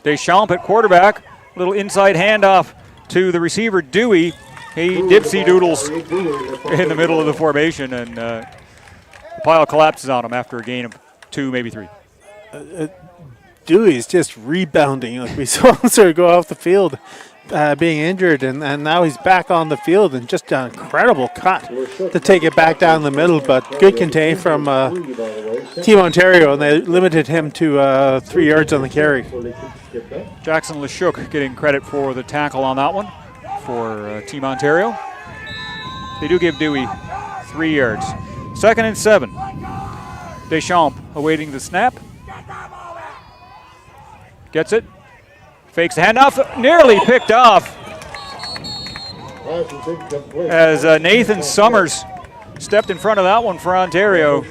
Deschamps at quarterback. Little inside handoff to the receiver, Dewey. He dipsy doodles in the middle of the formation, and the pile collapses on him after a gain of 2, maybe 3. Dewey's just rebounding. Like we saw him sort of go off the field being injured, and now he's back on the field and just an incredible cut to take it back down the middle, but good contain from Team Ontario, and they limited him to 3 yards on the carry. Jackson Lashuk getting credit for the tackle on that one for Team Ontario. They do give Dewey 3 yards. 2nd and 7. Deschamps awaiting the snap. Gets it. Fakes the handoff. Nearly picked off as Nathan Summers stepped in front of that one for Ontario.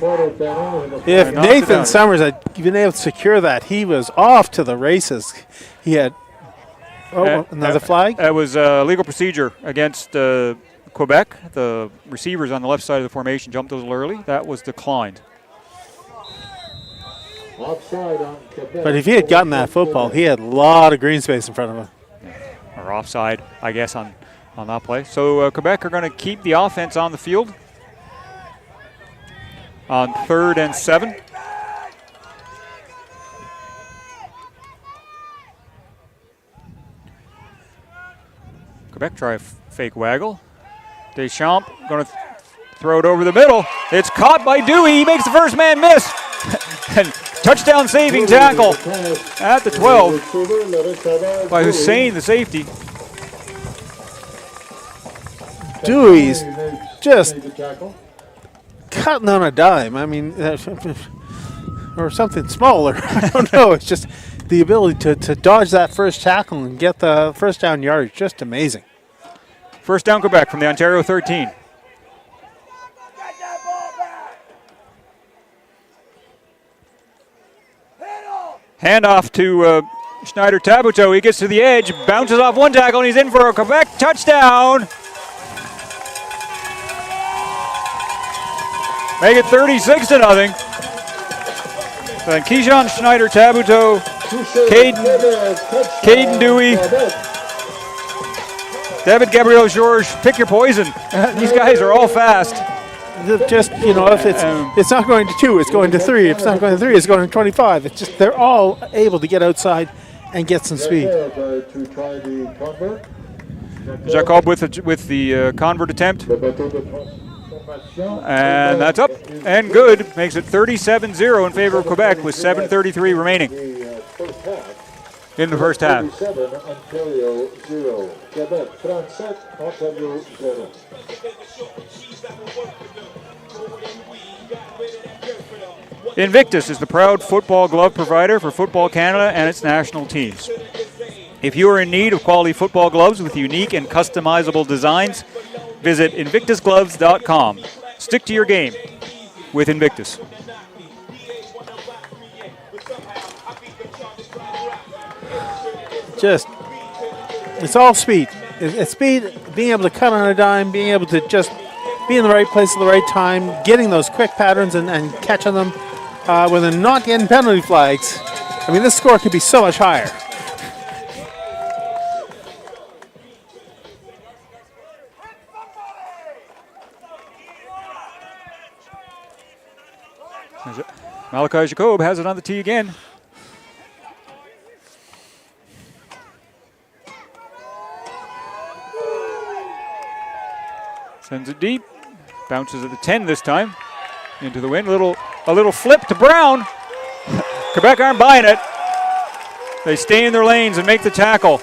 If Nathan Summers had been able to secure that, he was off to the races. He had another flag? It was a legal procedure against Quebec. The receivers on the left side of the formation jumped a little early. That was declined. But if he had gotten that football, he had a lot of green space in front of him. Or offside, I guess, on that play. So Quebec are going to keep the offense on the field on 3rd and 7. Quebec try a fake waggle. Deschamps going to throw it over the middle. It's caught by Dewey. He makes the first man miss. And touchdown saving tackle at the 12 by Hussein, the safety. Dewey's just cutting on a dime. I mean, or something smaller. I don't know. It's just the ability to dodge that first tackle and get the first down yardage. Just amazing. First down Quebec from the Ontario 13. Handoff to Schneider Tabuteau. He gets to the edge, bounces off one tackle, and he's in for a Quebec touchdown. Make it 36-0. Then Keyshawn Schneider, Tabuto, Caden Dewey, David Gabriel Georges. Pick your poison. These guys are all fast. Just, if it's not going to 2, it's going to 3. If it's not going to 3, it's going to 25. It's just they're all able to get outside and get some speed. To try the convert. Jacob with the convert attempt. And that's up and good. Makes it 37-0 in favor of Quebec with 7:33 remaining in the first half. 37, Ontario 0. Quebec 37, Ontario 0. Invictus is the proud football glove provider for Football Canada and its national teams. If you are in need of quality football gloves with unique and customizable designs, visit invictusgloves.com. Stick to your game with Invictus. It's all speed. It's speed, being able to cut on a dime, being able to just be in the right place at the right time, getting those quick patterns and catching them when they're not getting penalty flags. I mean, this score could be so much higher. Malachi Jacob has it on the tee again. Sends it deep. Bounces at the 10 this time. Into the wind. A little flip to Brown. Quebec aren't buying it. They stay in their lanes and make the tackle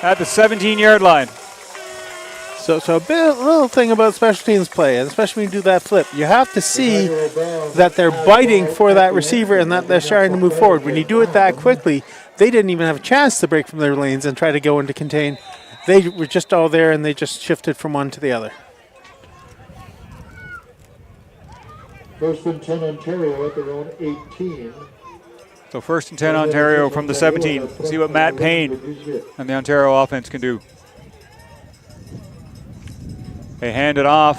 at the 17-yard line. So a little thing about special teams play, and especially when you do that flip, you have to see that they're biting for that receiver and that they're starting to move forward. When you do it that quickly, they didn't even have a chance to break from their lanes and try to go into contain. They were just all there, and they just shifted from one to the other. First and 10 Ontario at their own 18. So first and 10 Ontario from the 17. We'll see what Matt Payne and the Ontario offense can do. They hand it off.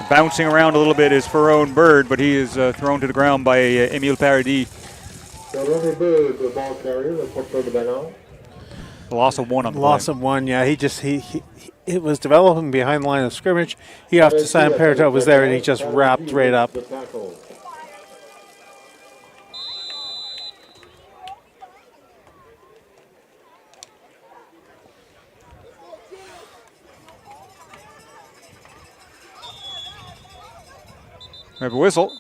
Bouncing around a little bit is Ferron Bird, but he is thrown to the ground by Emile Paradis. The ball carrier, the porteur de ballon. The loss of one on the loss play. of one, yeah. It was developing behind the line of scrimmage. He off to Sam Perito was there, and he just wrapped right up. We have a whistle.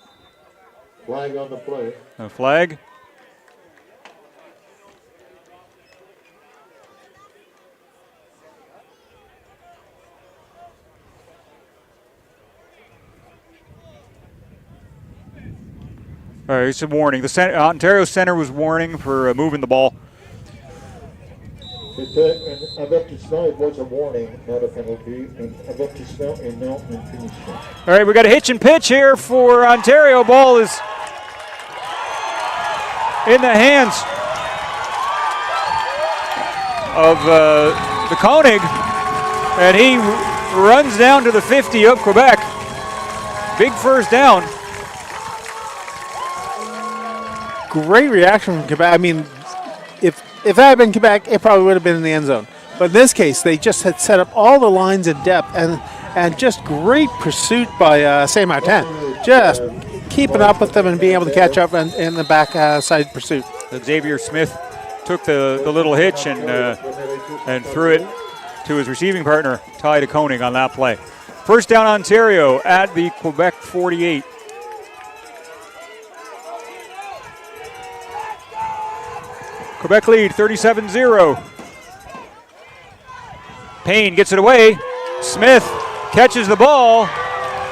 Flag on the play. A flag. All right, it's a warning. The Ontario center was warning for moving the ball. Un avertissement, it was a warning, not a penalty. Un avertissement et non une punition. All right, we got a hitch and pitch here for Ontario. Ball is in the hands of the Koenig, and he runs down to the 50 of Quebec. Big first down. Great reaction from Quebec. I mean, if that had been Quebec, it probably would have been in the end zone. But in this case, they just had set up all the lines in depth, and just great pursuit by Saint-Martin. Just keeping up with them and being able to catch up in the back side pursuit. Xavier Smith took the little hitch and threw it to his receiving partner, Ty de Koenig, on that play. First down Ontario at the Quebec 48. Quebec lead 37-0. Payne gets it away. Smith catches the ball.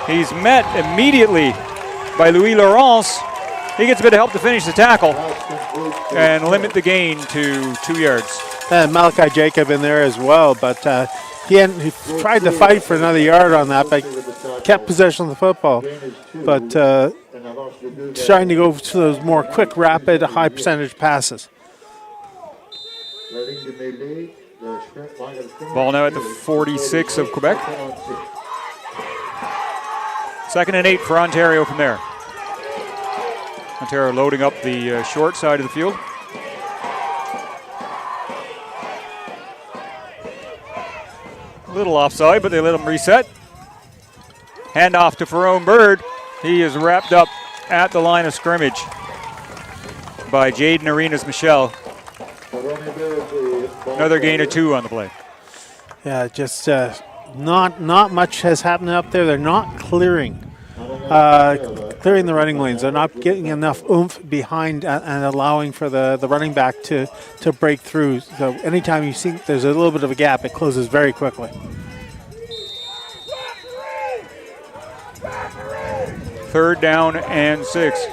He's met immediately by Louis Laurence. He gets a bit of help to finish the tackle and limit the gain to 2 yards. And Malachi Jacob in there as well, but he tried to fight for another yard on that, but kept possession of the football. But trying to go to those more quick, rapid, high percentage passes. Ball now at the 46 of Quebec. 2nd and 8 for Ontario from there. Ontario loading up the short side of the field. A little offside, but they let him reset. Handoff to Ferone Bird. He is wrapped up at the line of scrimmage by Jaden Arenas Michelle. Another gain of 2 on the play. Yeah, just not much has happened up there. They're not clearing the running lanes. They're not getting enough oomph behind and allowing for the running back to break through. So anytime you see there's a little bit of a gap, it closes very quickly. Third down and 6.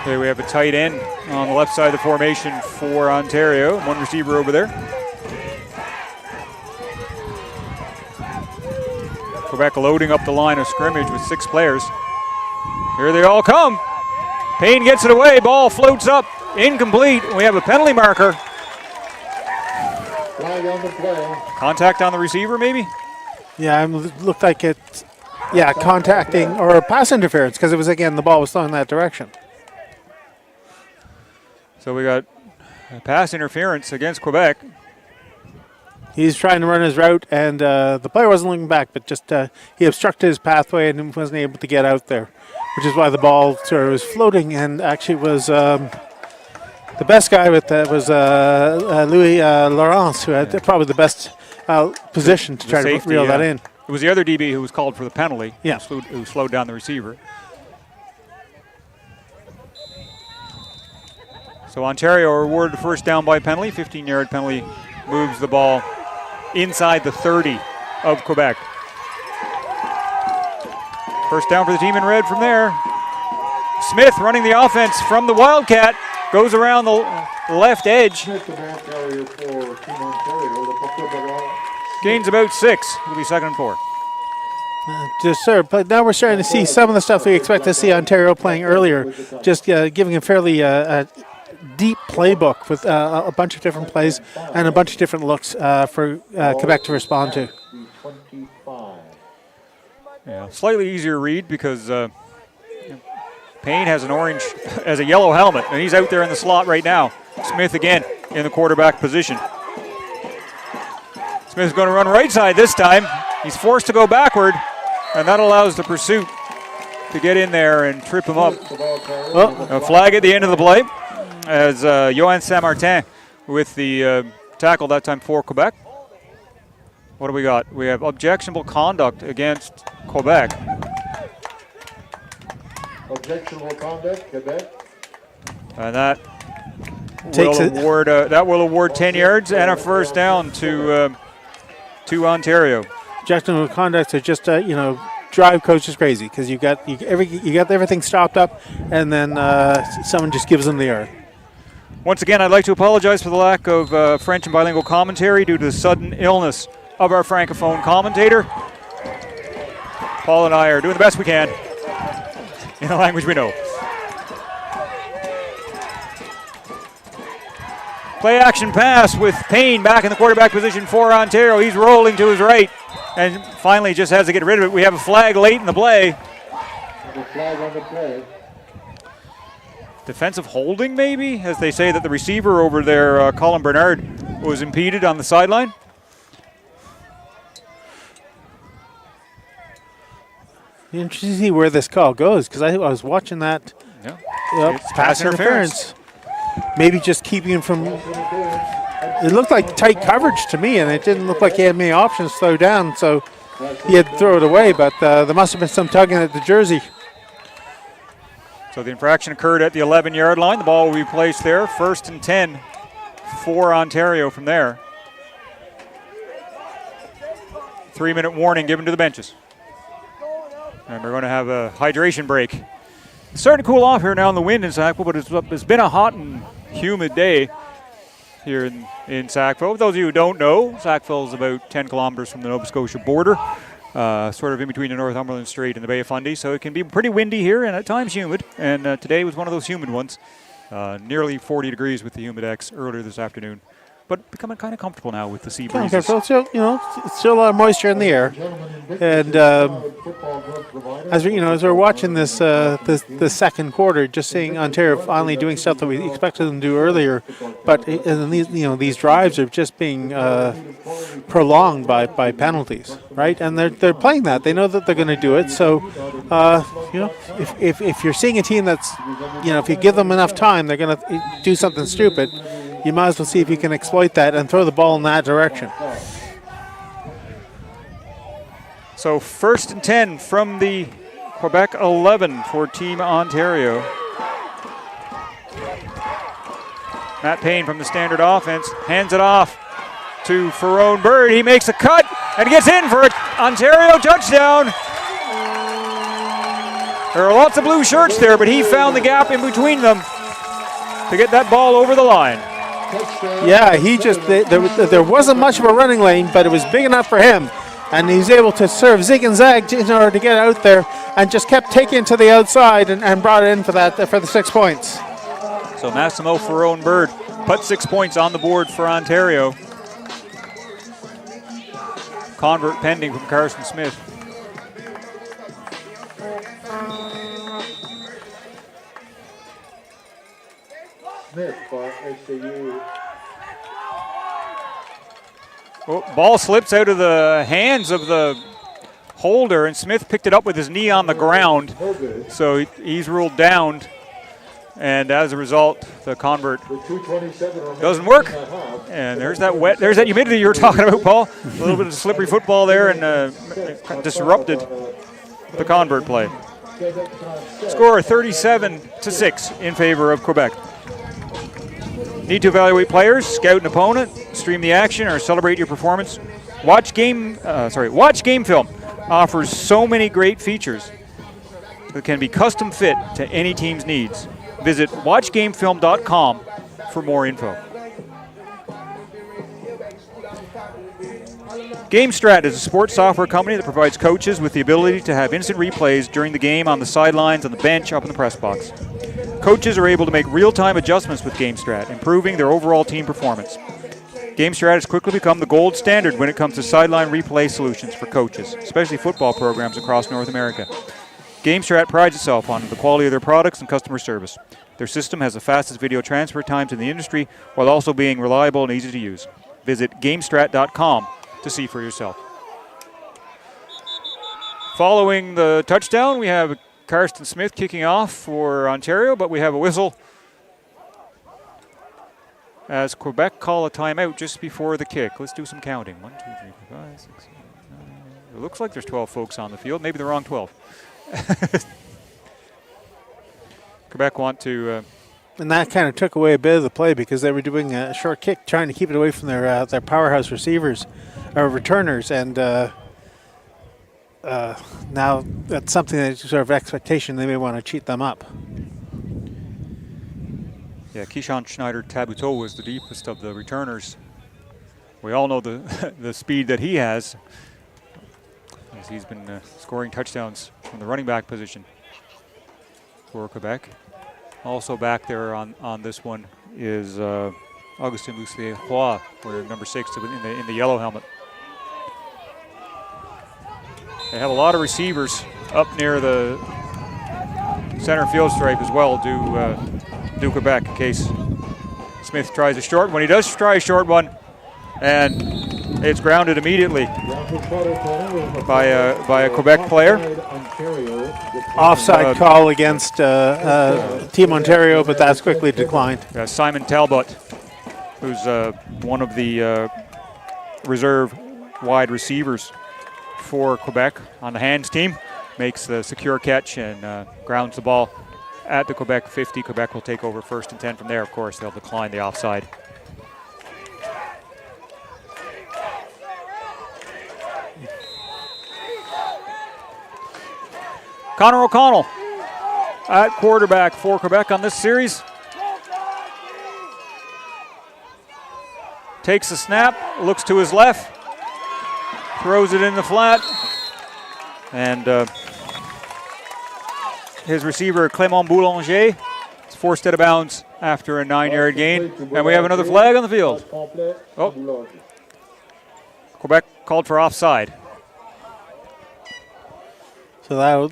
Okay, we have a tight end on the left side of the formation for Ontario. One receiver over there. Quebec loading up the line of scrimmage with 6 players. Here they all come. Payne gets it away. Ball floats up. Incomplete. We have a penalty marker. Flag on the play. Contact on the receiver, maybe? Yeah, it looked like it. Yeah, contacting or pass interference because it was, again, the ball was thrown in that direction. So we got a pass interference against Quebec. He's trying to run his route, and the player wasn't looking back, but just he obstructed his pathway and wasn't able to get out there, which is why the ball sort of was floating and actually was the best guy with that was Louis Laurence, who had probably the best position to try safety, to reel that in. It was the other DB who was called for the penalty. Yeah. Who slowed down the receiver. So Ontario awarded the first down by penalty. 15-yard penalty moves the ball inside the 30 of Quebec. First down for the team in red from there. Smith running the offense from the Wildcat. Goes around the left edge. Smith, the ball carrier for Team Ontario. The ball. Gains about 6. It'll be 2nd and 4. Just sir, but now we're starting to see some of the stuff we expect to see Ontario playing earlier. Just giving a fairly deep playbook with a bunch of different plays and a bunch of different looks for Quebec to respond to. 25. Yeah, slightly easier read because Payne has a yellow helmet, and he's out there in the slot right now. Smith again in the quarterback position. Smith's going to run right side this time. He's forced to go backward, and that allows the pursuit to get in there and trip him up. A flag at the end of the play as Yoann Saint-Martin with the tackle that time for Quebec. What do we got? We have objectionable conduct against Quebec. Objectionable conduct, Quebec. And that will award 10 yards and a first down to Ontario. Objectionable conduct are just drive coaches crazy because you got everything stopped up, and then someone just gives them the yard. Once again, I'd like to apologize for the lack of French and bilingual commentary due to the sudden illness of our francophone commentator. Paul and I are doing the best we can in the language we know. Play action pass with Payne back in the quarterback position for Ontario. He's rolling to his right and finally just has to get rid of it. We have a flag late in the play. The flag on the play. Defensive holding, maybe, as they say that the receiver over there, Colin Bernard, was impeded on the sideline. Interesting to see where this call goes because I was watching that. Yeah. It's pass interference. Maybe just keeping him from. It looked like tight coverage to me, and it didn't look like he had many options to slow down, so he had to throw it away. But there must have been some tugging at the jersey. So the infraction occurred at the 11-yard line. The ball will be placed there. 1st and 10 for Ontario from there. 3-minute warning given to the benches. And we're going to have a hydration break. It's starting to cool off here now in the wind in Sackville, but it's been a hot and humid day here in Sackville. For those of you who don't know, Sackville is about 10 kilometers from the Nova Scotia border, sort of in between the Northumberland Strait and the Bay of Fundy. So it can be pretty windy here and at times humid. And today was one of those humid ones. Nearly 40 degrees with the Humidex earlier this afternoon. but becoming kind of comfortable now with the sea Okay, breezes. so still, it's still a lot of moisture in the air. And as we're watching this the second quarter, just seeing Ontario finally doing stuff that we expected them to do earlier, but these drives are just being prolonged by penalties, right? And they're playing that. They know that they're going to do it. So if you're seeing a team that's if you give them enough time, they're going to do something stupid. You might as well see if you can exploit that and throw the ball in that direction. So 1st and 10 from the Quebec 11 for Team Ontario. Matt Payne from the standard offense hands it off to Ferone Bird. He makes a cut and gets in for an Ontario touchdown. There are lots of blue shirts there, but he found the gap in between them to get that ball over the line. Yeah, there wasn't much of a running lane, but it was big enough for him. And he's able to sort of zig and zag in order to get out there, and just kept taking it to the outside and brought it in for the 6 points. So Massimo Ferone Bird put 6 points on the board for Ontario. Convert pending from Carson Smith. Smith for SCU. Oh, ball slips out of the hands of the holder, and Smith picked it up with his knee on the ground. So he's ruled down, and as a result, the convert doesn't work. And there's that humidity you were talking about, Paul. A little bit of slippery football there, and disrupted the convert play. Score 37-6 in favor of Quebec. Need to evaluate players, scout an opponent, stream the action, or celebrate your performance? Watch Game Film offers so many great features that can be custom fit to any team's needs. Visit watchgamefilm.com for more info. GameStrat is a sports software company that provides coaches with the ability to have instant replays during the game on the sidelines, on the bench, up in the press box. Coaches are able to make real-time adjustments with GameStrat, improving their overall team performance. GameStrat has quickly become the gold standard when it comes to sideline replay solutions for coaches, especially football programs across North America. GameStrat prides itself on the quality of their products and customer service. Their system has the fastest video transfer times in the industry while also being reliable and easy to use. Visit GameStrat.com to see for yourself. Following the touchdown, we have Karsten Smith kicking off for Ontario, but we have a whistle as Quebec call a timeout just before the kick. Let's do some counting. 1, 2, 3, 4, 5, 6, 7, 8, 9. It looks like there's 12 folks on the field. Maybe the wrong 12. Quebec want to... and that kind of took away a bit of the play because they were doing a short kick, trying to keep it away from their powerhouse receivers or returners, and now that's something that's sort of expectation. They may want to cheat them up. Yeah, Keyshawn Schneider-Tabuteau was the deepest of the returners. We all know the the speed that he has, as he's been scoring touchdowns from the running back position for Quebec. Also back there on this one is Augustin Lucier-Roy, for number 6 in the yellow helmet. They have a lot of receivers up near the center field stripe as well, do Quebec, in case Smith tries a short one. He does try a short one, and it's grounded immediately by a Quebec player. Offside call against Team Ontario, but that's quickly declined. Simon Talbot, who's one of the reserve wide receivers for Quebec on the hands team, makes the secure catch and grounds the ball at the Quebec 50. Quebec will take over 1st and 10 from there. Of course, they'll decline the offside. Connor O'Connell at quarterback for Quebec on this series. Takes the snap, looks to his left, throws it in the flat, and his receiver, Clément Boulanger, is forced out of bounds after a 9-yard gain. And we have another flag on the field. Oh. Quebec called for offside. So that will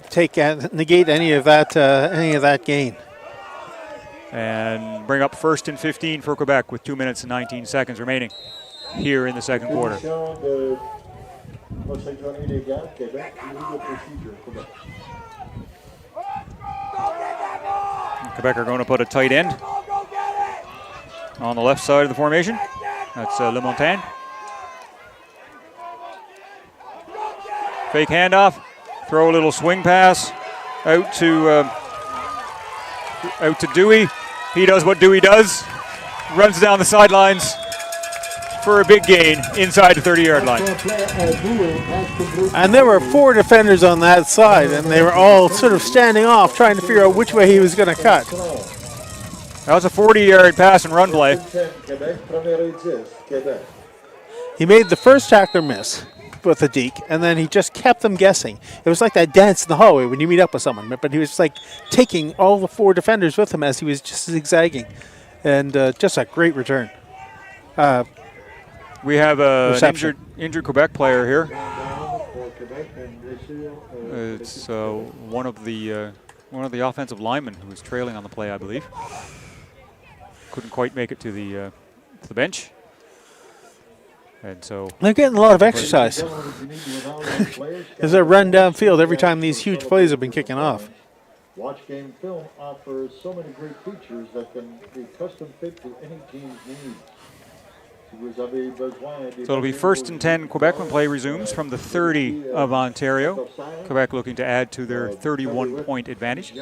negate any of that gain. And bring up 1st and 15 for Quebec with 2 minutes and 19 seconds remaining here in the second quarter. Quebec are going to put a tight end on the left side of the formation. That's Le Montagne. Fake handoff, throw a little swing pass out to Dewey. He does what Dewey does, runs down the sidelines for a big gain inside the 30-yard line. And there were 4 defenders on that side, and they were all sort of standing off, trying to figure out which way he was going to cut. That was a 40-yard pass and run play. He made the first tackler miss with a deke, and then he just kept them guessing. It was like that dance in the hallway when you meet up with someone, but he was like taking all the 4 defenders with him as he was just zigzagging, and just a great return. We have an injured Quebec player here. It's one of the offensive linemen who was trailing on the play, I believe. Couldn't quite make it to the bench. And so they're getting a lot of exercise. As they run downfield every time these huge plays have been kicking off. Watch Game Film offers so many great features that can be custom fit to any team's needs. So it'll be 1st and 10 Quebec when play resumes from the 30 of Ontario. Quebec looking to add to their 31-point advantage.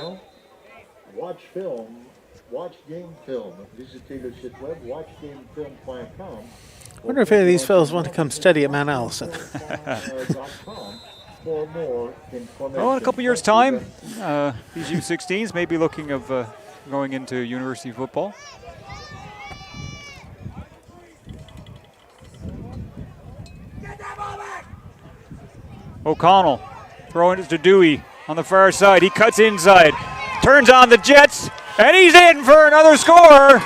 Watch film, watch Game Film. Visit Taylorship web, watchgamefilm.com. I wonder if any of these fellows want to come study at Mount Allison. Well, in a couple years' time, these U16s may be looking of going into university football. O'Connell throwing it to Dewey on the far side. He cuts inside, turns on the Jets, and he's in for another score.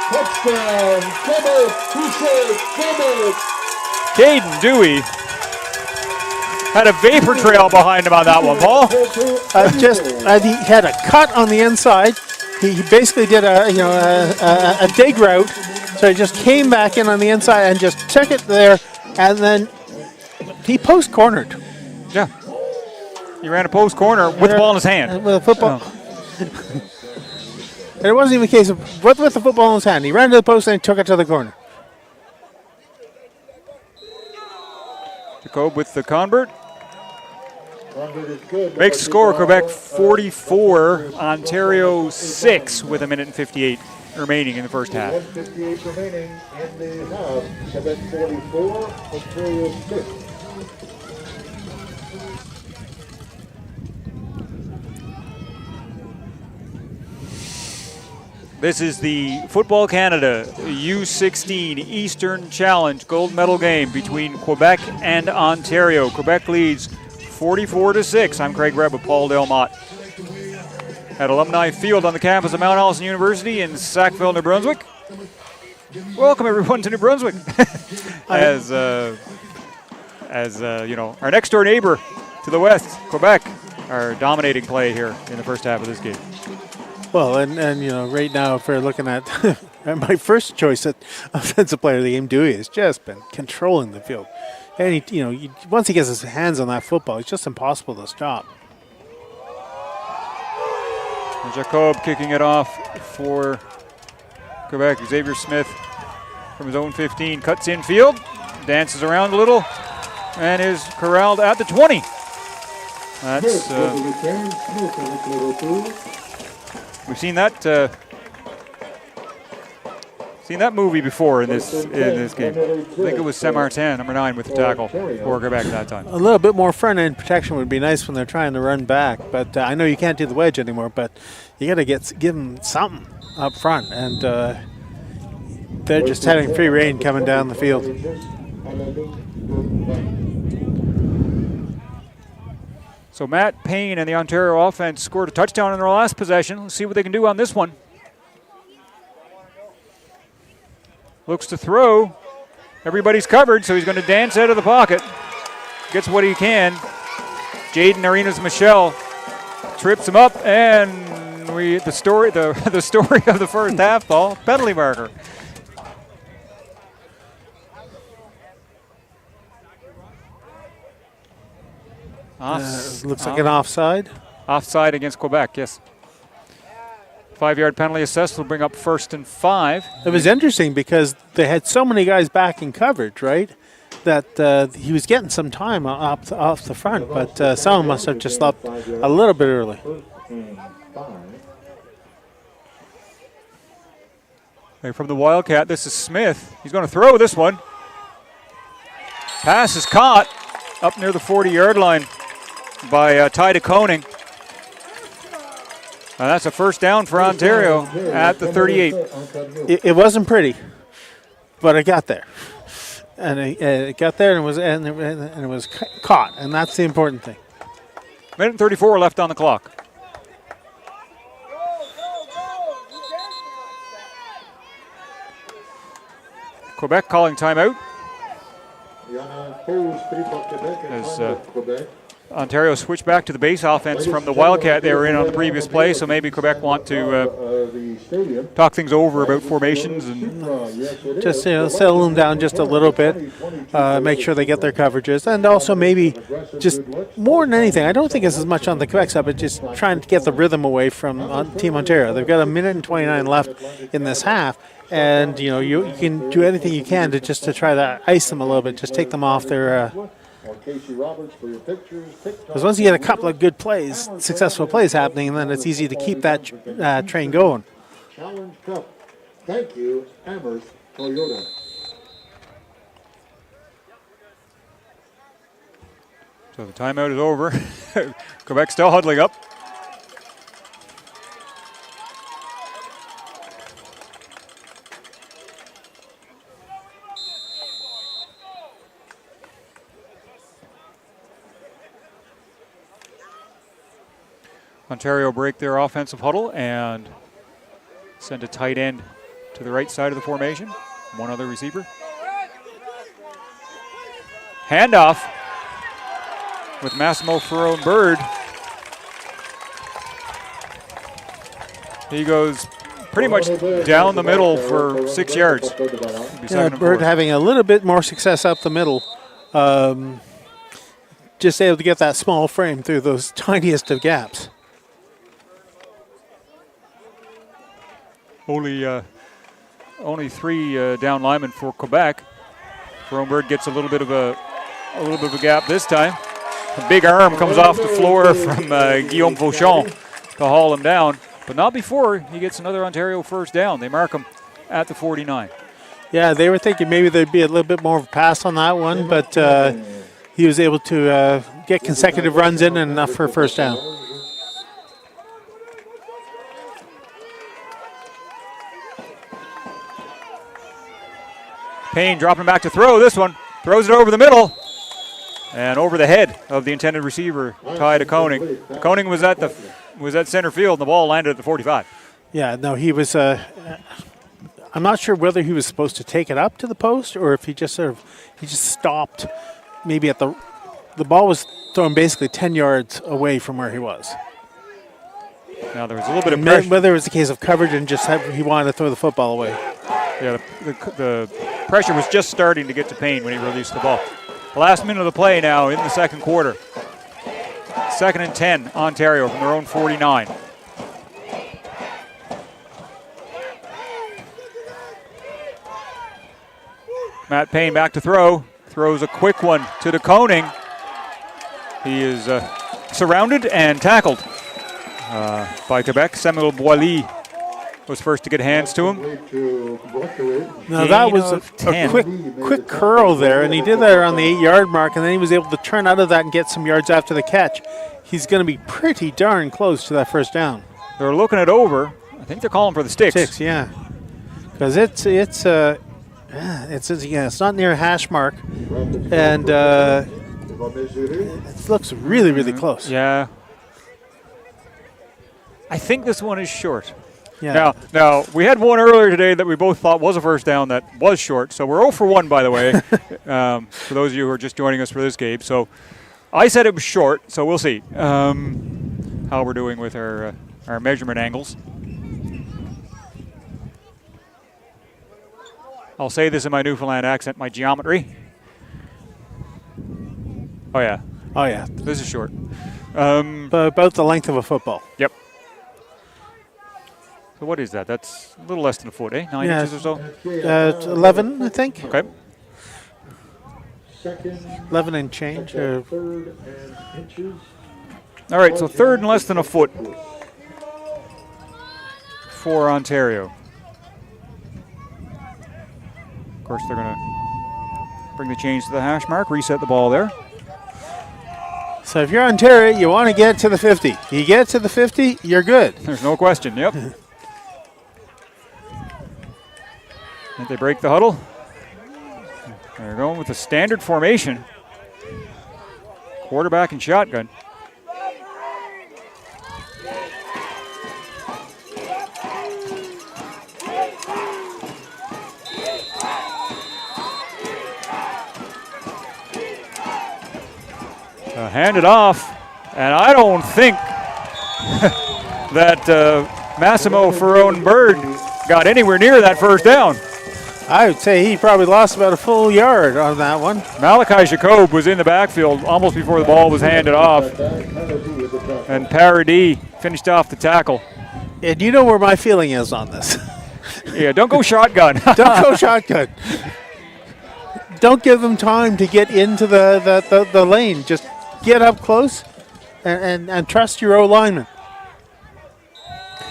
Touchdown, Quebec, Quebec. Caden Dewey had a vapor trail behind him on that one, Paul. He had a cut on the inside. He basically did a dig route, so he just came back in on the inside and just took it there, and then he post cornered. Yeah, he ran a post corner with the ball in his hand. With a football. And it wasn't even a case of with the football in his hand. He ran to the post and he took it to the corner. Jacob with the convert. Makes the score Quebec 44, Ontario 6 with 1 minute and 58 remaining in the first half. 1:58 remaining in the half. Quebec 44, Ontario 6. This is the Football Canada U16 Eastern Challenge gold medal game between Quebec and Ontario. Quebec leads 44-6. I'm Craig Rebb with Paul Delmotte at Alumni Field on the campus of Mount Allison University in Sackville, New Brunswick. Welcome everyone to New Brunswick. as our next door neighbor to the west, Quebec, are dominating play here in the first half of this game. Well, and right now, if we're looking at my first choice at offensive player of the game, Dewey has just been controlling the field. And once he gets his hands on that football, it's just impossible to stop. And Jacob kicking it off for Quebec. Xavier Smith from his own 15 cuts in field, dances around a little, and is corralled at the 20. That's we've seen that movie before in this game. I think it was Saint-Martin, number 9, with the tackle for Quebec that time. A little bit more front end protection would be nice when they're trying to run back, but I know you can't do the wedge anymore. But you got to give them something up front, and they're just having free reign coming down the field. So Matt Payne and the Ontario offense scored a touchdown in their last possession. Let's see what they can do on this one. Looks to throw. Everybody's covered, so he's going to dance out of the pocket. Gets what he can. Jaden Arenas Michelle trips him up, and the story of the first half, Paul, penalty marker. Looks like an offside. Offside against Quebec, yes. 5-yard penalty assessed will bring up 1st and 5. It was interesting because they had so many guys back in coverage, right? That he was getting some time off the front, but someone must have just stopped a little bit early. Okay, from the Wildcat, this is Smith. He's going to throw this one. Pass is caught up near the 40-yard line by Ty DeConing. That's a first down for Ontario at the 38. It wasn't pretty, but it got there, and it got there and it was caught, and that's the important thing. Minute and 34 left on the clock. Quebec calling timeout. As Ontario switched back to the base offense from the Wildcat they were in on the previous play, so maybe Quebec want to talk things over about formations and just settle them down just a little bit, make sure they get their coverages, and also maybe just more than anything, I don't think it's as much on the Quebec side, but just trying to get the rhythm away from Team Ontario. They've got a minute and 29 left in this half, and you can do anything you can to try to ice them a little bit, just take them off their. Because once you get a couple of good plays, successful plays happening, then it's easy to keep that train going. Challenge Cup. Thank you, Amherst Toyota. so the timeout is over. Quebec still huddling up. Ontario break their offensive huddle and send a tight end to the right side of the formation. One other receiver. Handoff with Massimo Ferron-Bird. He goes pretty much down the middle for 6 yards. Bird having a little bit more success up the middle. Just able to get that small frame through those tiniest of gaps. Only 3 down linemen for Quebec. Ferron-Bird gets a little bit of a gap this time. A big arm comes off the floor from Guillaume Fauchon to haul him down, but not before he gets another Ontario first down. They mark him at the 49. Yeah, they were thinking maybe there'd be a little bit more of a pass on that one, but he was able to get consecutive runs in and enough for a first down. Payne dropping back to throw this one. Throws it over the middle and over the head of the intended receiver, Ty DeConing. DeConing was at center field, and the ball landed at the 45. Yeah, no, he was. I'm not sure whether he was supposed to take it up to the post or if he just stopped. Maybe at the ball was thrown basically 10 yards away from where he was. Now there was a little bit of pressure. Whether it was a case of coverage and just he wanted to throw the football away. Yeah, the pressure was just starting to get to Payne when he released the ball. The last minute of the play now in the second quarter. 2nd and 10, Ontario from their own 49. Matt Payne back to throw. Throws a quick one to DeConing. He is surrounded and tackled by Quebec. Samuel Boilly was first to get hands to him. Now that was a quick curl there, and he did that around the 8-yard mark, and then he was able to turn out of that and get some yards after the catch. He's going to be pretty darn close to that first down. They're looking it over. I think they're calling for the sticks. Sticks, yeah, because it's not near a hash mark, and va mesurer. It looks really, really close. Yeah. I think this one is short. Yeah. Now, we had one earlier today that we both thought was a first down that was short. So we're 0 for 1, by the way, for those of you who are just joining us for this game. So I said it was short, so we'll see how we're doing with our measurement angles. I'll say this in my Newfoundland accent, my geometry. Oh, yeah. Oh, yeah. This is short. About the length of a football. Yep. So what is that? That's a little less than a foot, eh? 9 Yeah. inches or so? 11, I think. Okay. Second, 11 and change. third and inches. All right, so third and less than a foot for Ontario. Of course, they're going to bring the change to the hash mark, reset the ball there. So if you're Ontario, you want to get to the 50. You get to the 50, you're good. There's no question, yep. Did they break the huddle? They're going with a standard formation. Quarterback and shotgun. Hand it off, and I don't think that Massimo Ferron-Bird got anywhere near that first down. I would say he probably lost about a full yard on that one. Malachi Jacob was in the backfield almost before the ball was handed off, and Paradis finished off the tackle. And you know where my feeling is on this. Yeah, don't go shotgun. Don't go shotgun. Don't give them time to get into the lane. Just get up close and trust your O-lineman.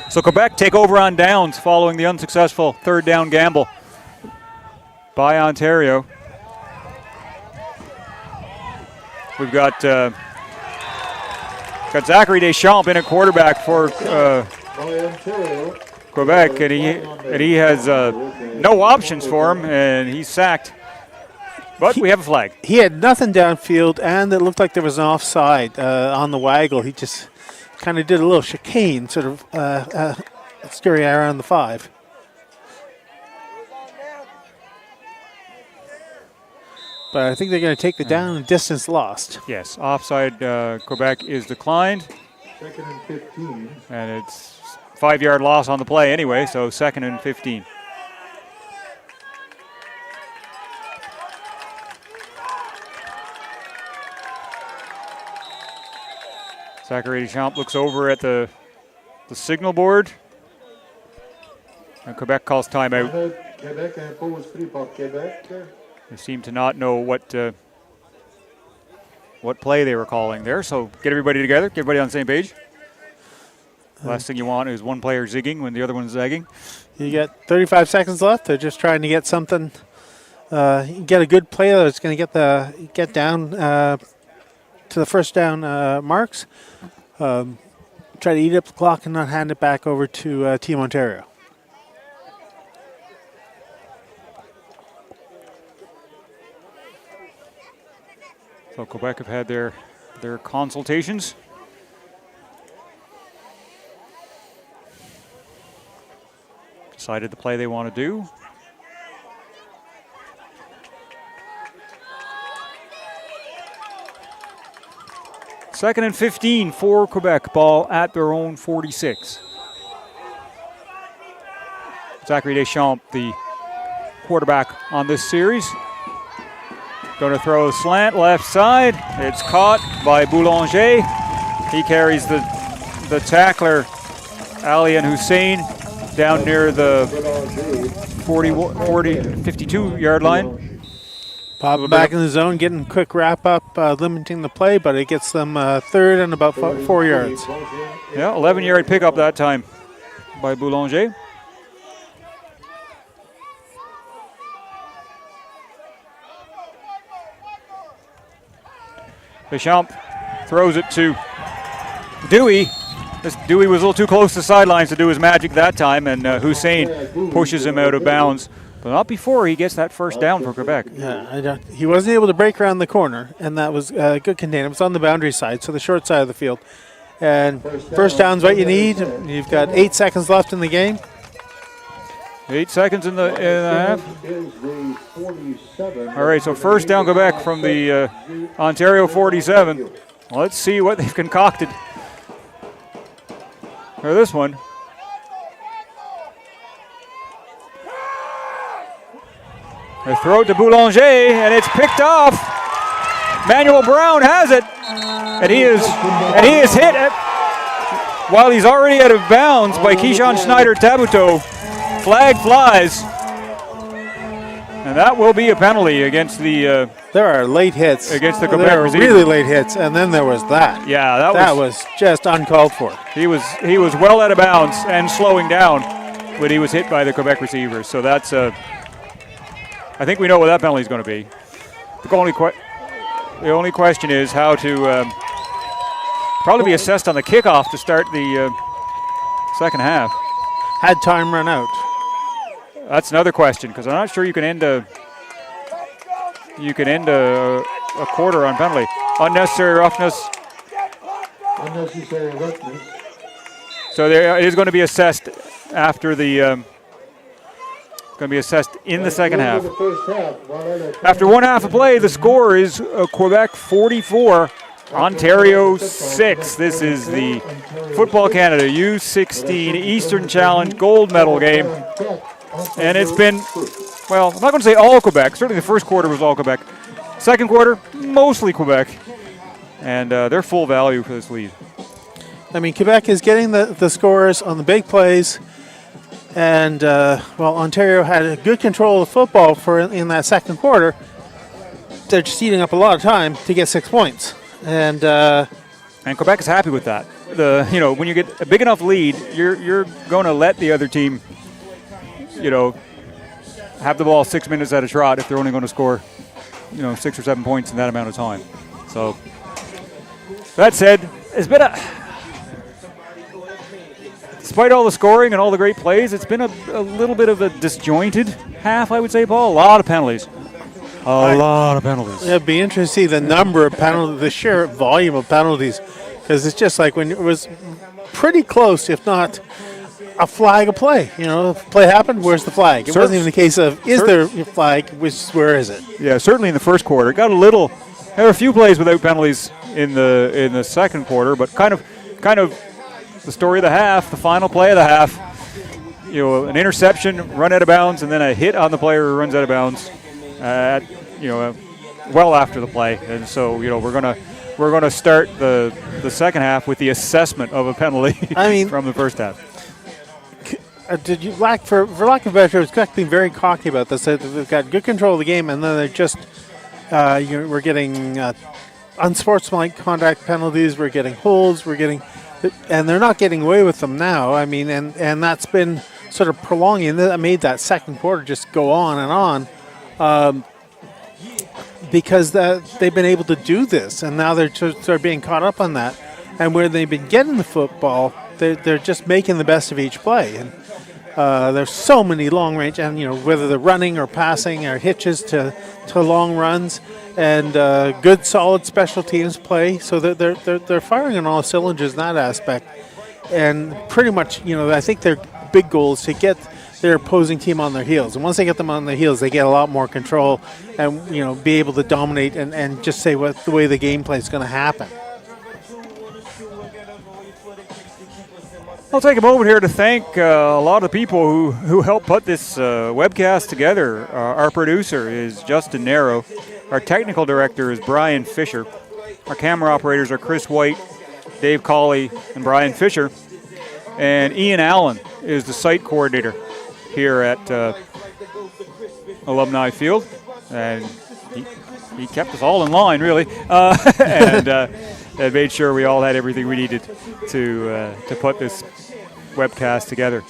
So Quebec take over on downs following the unsuccessful third down gamble by Ontario. We've got Zachary Deschamps in at quarterback for Quebec, and he has no options for him, and he's sacked. But we have a flag. He had nothing downfield, and it looked like there was an offside on the waggle. He just kind of did a little chicane, sort of scurry around the 5. But I think they're going to take the down and distance lost. Yes, offside Quebec is declined. Second and 15. And it's 5-yard loss on the play anyway, so second and 15. Zachary Deschamps looks over at the signal board. And Quebec calls timeout. Québec impose pris par Québec. They seem to not know what play they were calling there. So get everybody together, get everybody on the same page. Last thing you want is one player zigging when the other one's zagging. You got 35 seconds left. They're just trying to get something, get a good play that's going to get down to the first down marks. Try to eat up the clock and not hand it back over to Team Ontario. So Quebec have had their consultations. Decided the play they want to do. Second and 15 for Quebec, ball at their own 46. Zachary Deschamps, the quarterback on this series. Going to throw a slant left side. It's caught by Boulanger. He carries the tackler, Alian Hussein, down near the 52-yard line. Pop back in the zone, getting a quick wrap up, limiting the play, but it gets them third and about 4 yards. Yeah, 11-yard pickup that time by Boulanger. Deschamps throws it to Dewey. Dewey was a little too close to the sidelines to do his magic that time, and Hussein pushes him out of bounds. But not before he gets that first down for Quebec. Yeah, he wasn't able to break around the corner, and that was a good containment. It's on the boundary side, so the short side of the field. And first down's what you need. You've got 8 seconds left in the game. 8 seconds in the half. All right, so first down Quebec from the Ontario 47. Let's see what they've concocted for this one. They throw it to Boulanger, and it's picked off. Manuel Brown has it, and he is hit while he's already out of bounds by Keyshawn Schneider-Tabuteau. Flag flies, and that will be a penalty against the. There are late hits against the Quebec There are receiver. really late hits, and then there was that. Yeah, that was just uncalled for. He was well out of bounds and slowing down when he was hit by the Quebec receiver. So that's I think we know what that penalty is going to be. The only question is how to probably be assessed on the kickoff to start the second half. Had time run out. That's another question, because I'm not sure you can end a quarter on penalty. Unnecessary roughness. Unnecessary roughness. So there it is going to be assessed after the. Going to be assessed in the second half. After one half of play, the score is Quebec 44, Ontario 6. This is the Football Canada U16 Eastern Challenge gold medal game. And it's been, well, I'm not going to say all Quebec. Certainly the first quarter was all Quebec. Second quarter, mostly Quebec. And they're full value for this lead. I mean, Quebec is getting the scores on the big plays. And, Ontario had a good control of the football in that second quarter. They're just eating up a lot of time to get 6 points. And Quebec is happy with that. When you get a big enough lead, you're going to let the other team, have the ball 6 minutes at a trot if they're only going to score, 6 or 7 points in that amount of time. So, that said, it's been despite all the scoring and all the great plays, it's been a little bit of a disjointed half, I would say, Paul. A lot of penalties. A lot of penalties. It'd be interesting to see the number of penalties, the sheer volume of penalties, because it's just like when it was pretty close, if not a flag of play. If play happened, where's the flag? It wasn't even the case of, is there a flag, where is it? Yeah, certainly in the first quarter. There were a few plays without penalties in the second quarter, but kind of the story of the half, the final play of the half, an interception, run out of bounds, and then a hit on the player who runs out of bounds, well after the play. And so, we're gonna start the second half with the assessment of a penalty from the first half. Did you for lack of a better term, being very cocky about this? They've got good control of the game, and then they're just we're getting unsportsmanlike conduct penalties. We're getting holds. And they're not getting away with them now. I mean, and that's been sort of prolonging. That made that second quarter just go on and on because they've been able to do this, and now they're being caught up on that. And where they've been getting the football, they're just making the best of each play. And there's so many long range, and whether they're running or passing or hitches to long runs. And good, solid special teams play, so they're firing on all cylinders in that aspect. And pretty much, I think their big goal is to get their opposing team on their heels. And once they get them on their heels, they get a lot more control and be able to dominate and just say what the way the gameplay is going to happen. I'll take a moment here to thank a lot of the people who helped put this webcast together. Our producer is Justin Narrow. Our technical director is Brian Fisher. Our camera operators are Chris White, Dave Cawley, and Brian Fisher. And Ian Allen is the site coordinator here at Alumni Field. And he kept us all in line, really, and made sure we all had everything we needed to put this webcast together.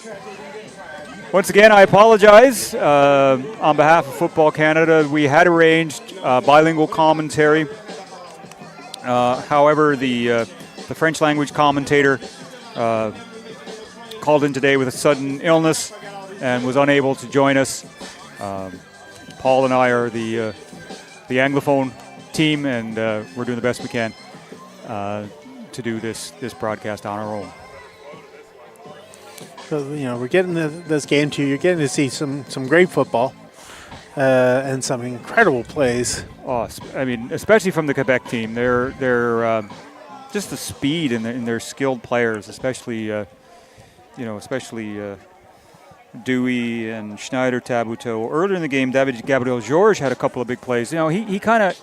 Once again, I apologize on behalf of Football Canada. We had arranged bilingual commentary. However, the French language commentator called in today with a sudden illness and was unable to join us. Paul and I are the Anglophone team, and we're doing the best we can to do this broadcast on our own. So, we're getting this game to you. You're getting to see some great football and some incredible plays. Oh, I mean, especially from the Quebec team, they're just the speed in their skilled players, especially Dewey and Schneider Tabuteau. Earlier in the game, David Gabriel Georges had a couple of big plays. He kind of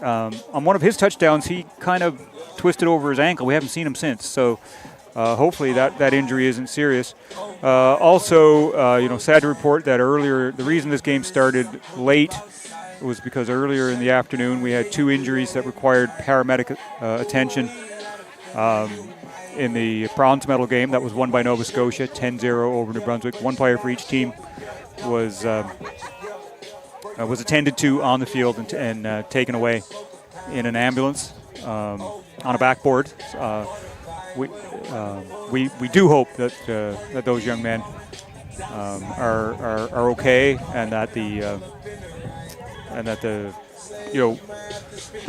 on one of his touchdowns, he kind of twisted over his ankle. We haven't seen him since, so. Hopefully that injury isn't serious. Also, sad to report that earlier, the reason this game started late was because earlier in the afternoon we had 2 injuries that required paramedic attention. In the bronze medal game that was won by Nova Scotia, 10-0 over New Brunswick. 1 player for each team was attended to on the field and taken away in an ambulance on a backboard. We do hope that those young men are okay, and that the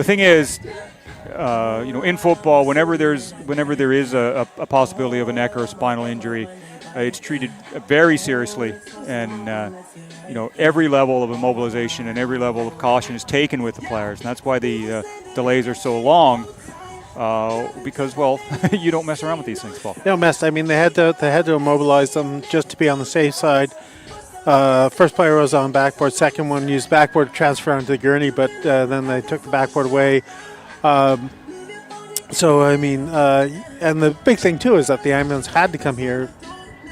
thing is, in football, whenever there is a possibility of a neck or a spinal injury, it's treated very seriously, and every level of immobilization and every level of caution is taken with the players, and that's why the delays are so long. Because you don't mess around with these things, Paul. They don't mess. I mean, they had to immobilize them just to be on the safe side. First player was on backboard. Second one used backboard to transfer onto the gurney, but then they took the backboard away. So I mean, and the big thing too is that the ambulance had to come here,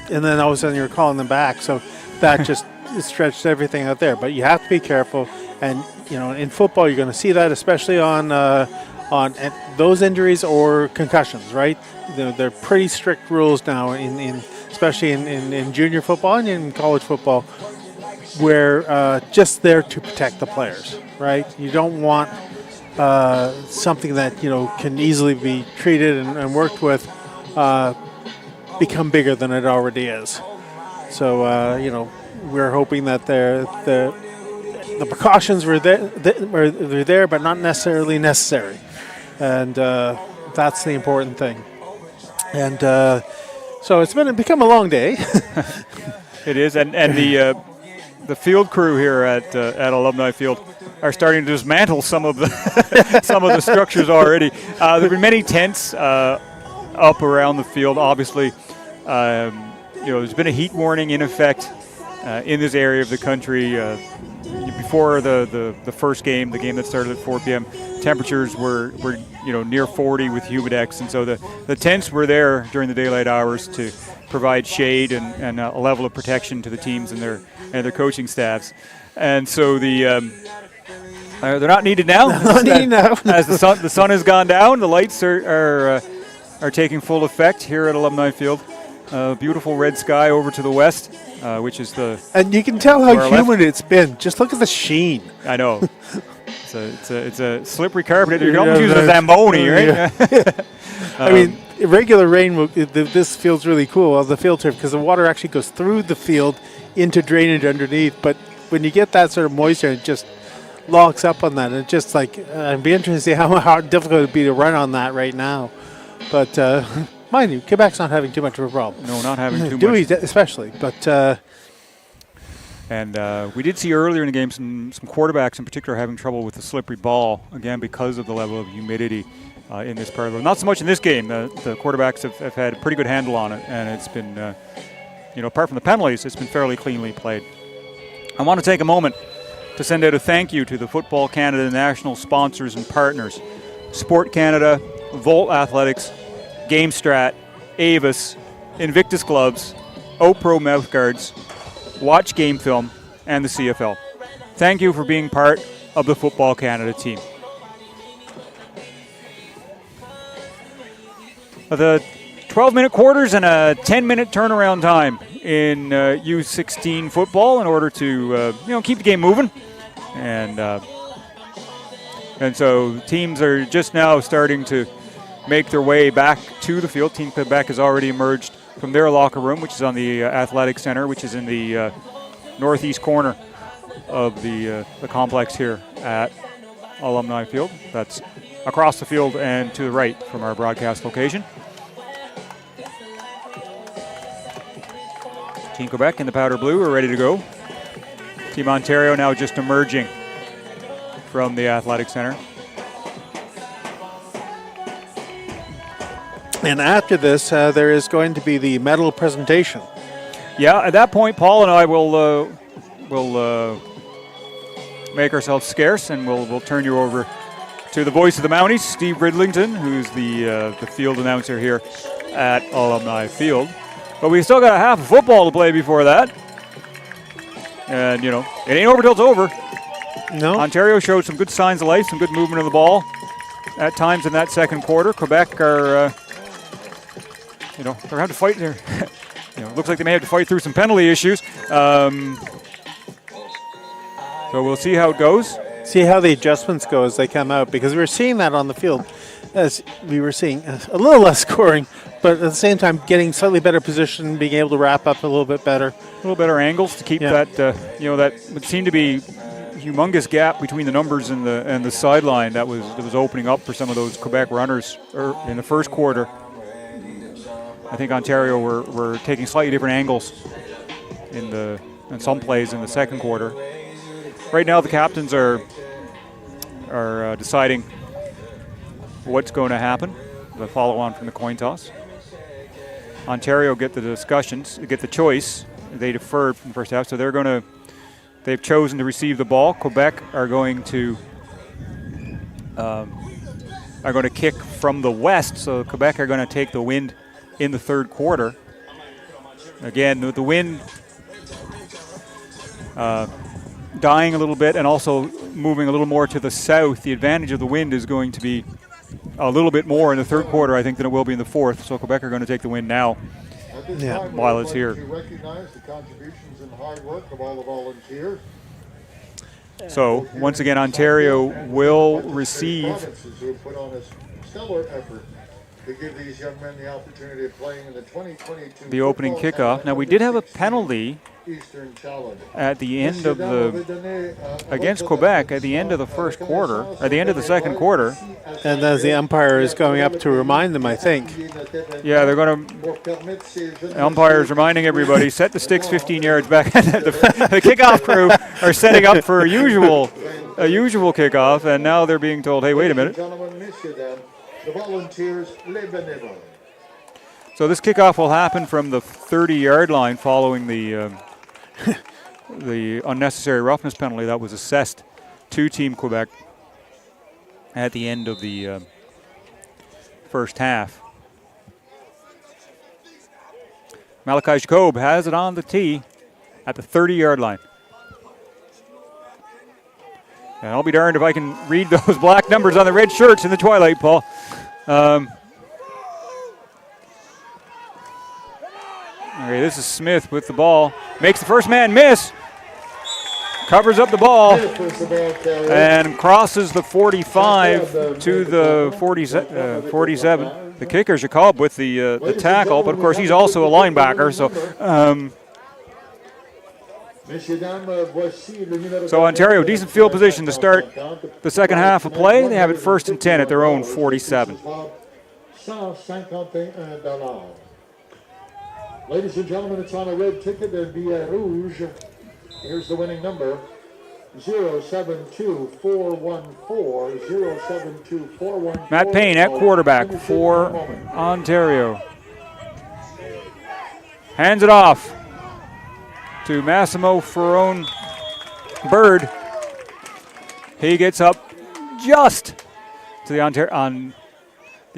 and then all of a sudden you're calling them back. So that just stretched everything out there. But you have to be careful, and in football you're going to see that, especially on those injuries or concussions, right? They're pretty strict rules now, especially in junior football and in college football, where just there to protect the players, right? You don't want something that can easily be treated and worked with become bigger than it already is. So we're hoping that the precautions were there, but not necessarily necessary. And that's the important thing. And so it's become a long day. It is, and the field crew here at Alumni Field are starting to dismantle some of the structures already. There've been many tents up around the field. Obviously, there's been a heat warning in effect in this area of the country. Before the first game, the game that started at 4 p.m., temperatures were near 40 with humidex, and so the tents were there during the daylight hours to provide shade and a level of protection to the teams and their coaching staffs. And so they're not needed now. As the sun has gone down, the lights are taking full effect here at Alumni Field. Beautiful red sky over to the west, which is and you can tell how humid it's been. Just look at the sheen. I know. It's a slippery carpet. You can almost use a Zamboni, right? Yeah. I mean, regular rain. This feels really cool on the field turf because the water actually goes through the field into drainage underneath. But when you get that sort of moisture, it just locks up on that. And it's just like I'd be interested to see how difficult it would be to run on that right now. But mind you, Quebec's not having too much of a problem. No, not having too much. Dewey especially, but. And we did see earlier in the game some quarterbacks in particular having trouble with the slippery ball, again, because of the level of humidity in this part of the world. Not so much in this game. The quarterbacks have had a pretty good handle on it, and it's been, apart from the penalties, it's been fairly cleanly played. I want to take a moment to send out a thank you to the Football Canada national sponsors and partners, Sport Canada, Volt Athletics, GameStrat, Avis, Invictus Gloves, OPRO Mouthguards, Watch Game Film, and the CFL. Thank you for being part of the Football Canada team. The 12-minute quarters and a 10-minute turnaround time in U16 football in order to keep the game moving, and so teams are just now starting to make their way back to the field. Team Quebec has already emerged from their locker room, which is on the athletic center, which is in the northeast corner of the complex here at Alumni Field. That's across the field and to the right from our broadcast location. Team Quebec in the powder blue are ready to go. Team Ontario now just emerging from the Athletic Center. And after this, there is going to be the medal presentation. Yeah, at that point, Paul and I will make ourselves scarce, and we'll turn you over to the voice of the Mounties, Steve Ridlington, who's the field announcer here at Alumni Field. But we still got a half of football to play before that. And, it ain't over till it's over. No. Ontario showed some good signs of life, some good movement of the ball at times in that second quarter. Quebec are, they're having to fight there. Looks like they may have to fight through some penalty issues. So we'll see how it goes. See how the adjustments go as they come out, because we're seeing that on the field. As we were seeing a little less scoring, but at the same time getting slightly better position, being able to wrap up a little bit better. A little better angles to keep that, that would seem to be humongous gap between the numbers and the sideline that was opening up for some of those Quebec runners in the first quarter. I think Ontario were taking slightly different angles in some plays in the second quarter. Right now, the captains are deciding what's going to happen. The follow-on from the coin toss. Ontario get the discussions, get the choice. They deferred from the first half, so they've chosen to receive the ball. Quebec are going to kick from the west, so Quebec are going to take the wind in the third quarter. Again, the wind dying a little bit and also moving a little more to the south. The advantage of the wind is going to be a little bit more in the third quarter, I think, than it will be in the fourth. So Quebec are going to take the win now while it's here. We recognize the contributions and hard work of all the volunteers. So once again, Ontario will receive Who have put on a stellar effort to give these young men the opportunity of playing in the 2022 the opening kickoff. Now we did have a penalty Eastern Challenge at the end of against Quebec at the end of the first quarter, at the end of the second quarter. And as the umpire is going up to remind them, I think. Yeah, they're going to. The umpire's reminding everybody, set the sticks 15 yards back. The kickoff crew are setting up for a usual kickoff, and now they're being told, hey, wait a minute. The volunteers, les bénévoles. So this kickoff will happen from the 30-yard line following the unnecessary roughness penalty that was assessed to Team Quebec at the end of the first half. Malachi Jacob has it on the tee at the 30-yard line. And I'll be darned if I can read those black numbers on the red shirts in the twilight, Paul. Okay, this is Smith with the ball. Makes the first man miss. Covers up the ball and crosses the 45 to the 47. The kicker, Jacob, with the tackle, but of course he's also a linebacker. So Ontario, decent field position to start the second half of play. They have it 1st and 10 at their own 47. Ladies and gentlemen, it's on a red ticket and Billet Rouge. Here's the winning number, 072414, 072414. Matt Payne at quarterback for Ontario. Hands it off to Massimo Ferrone Bird. He gets up just to the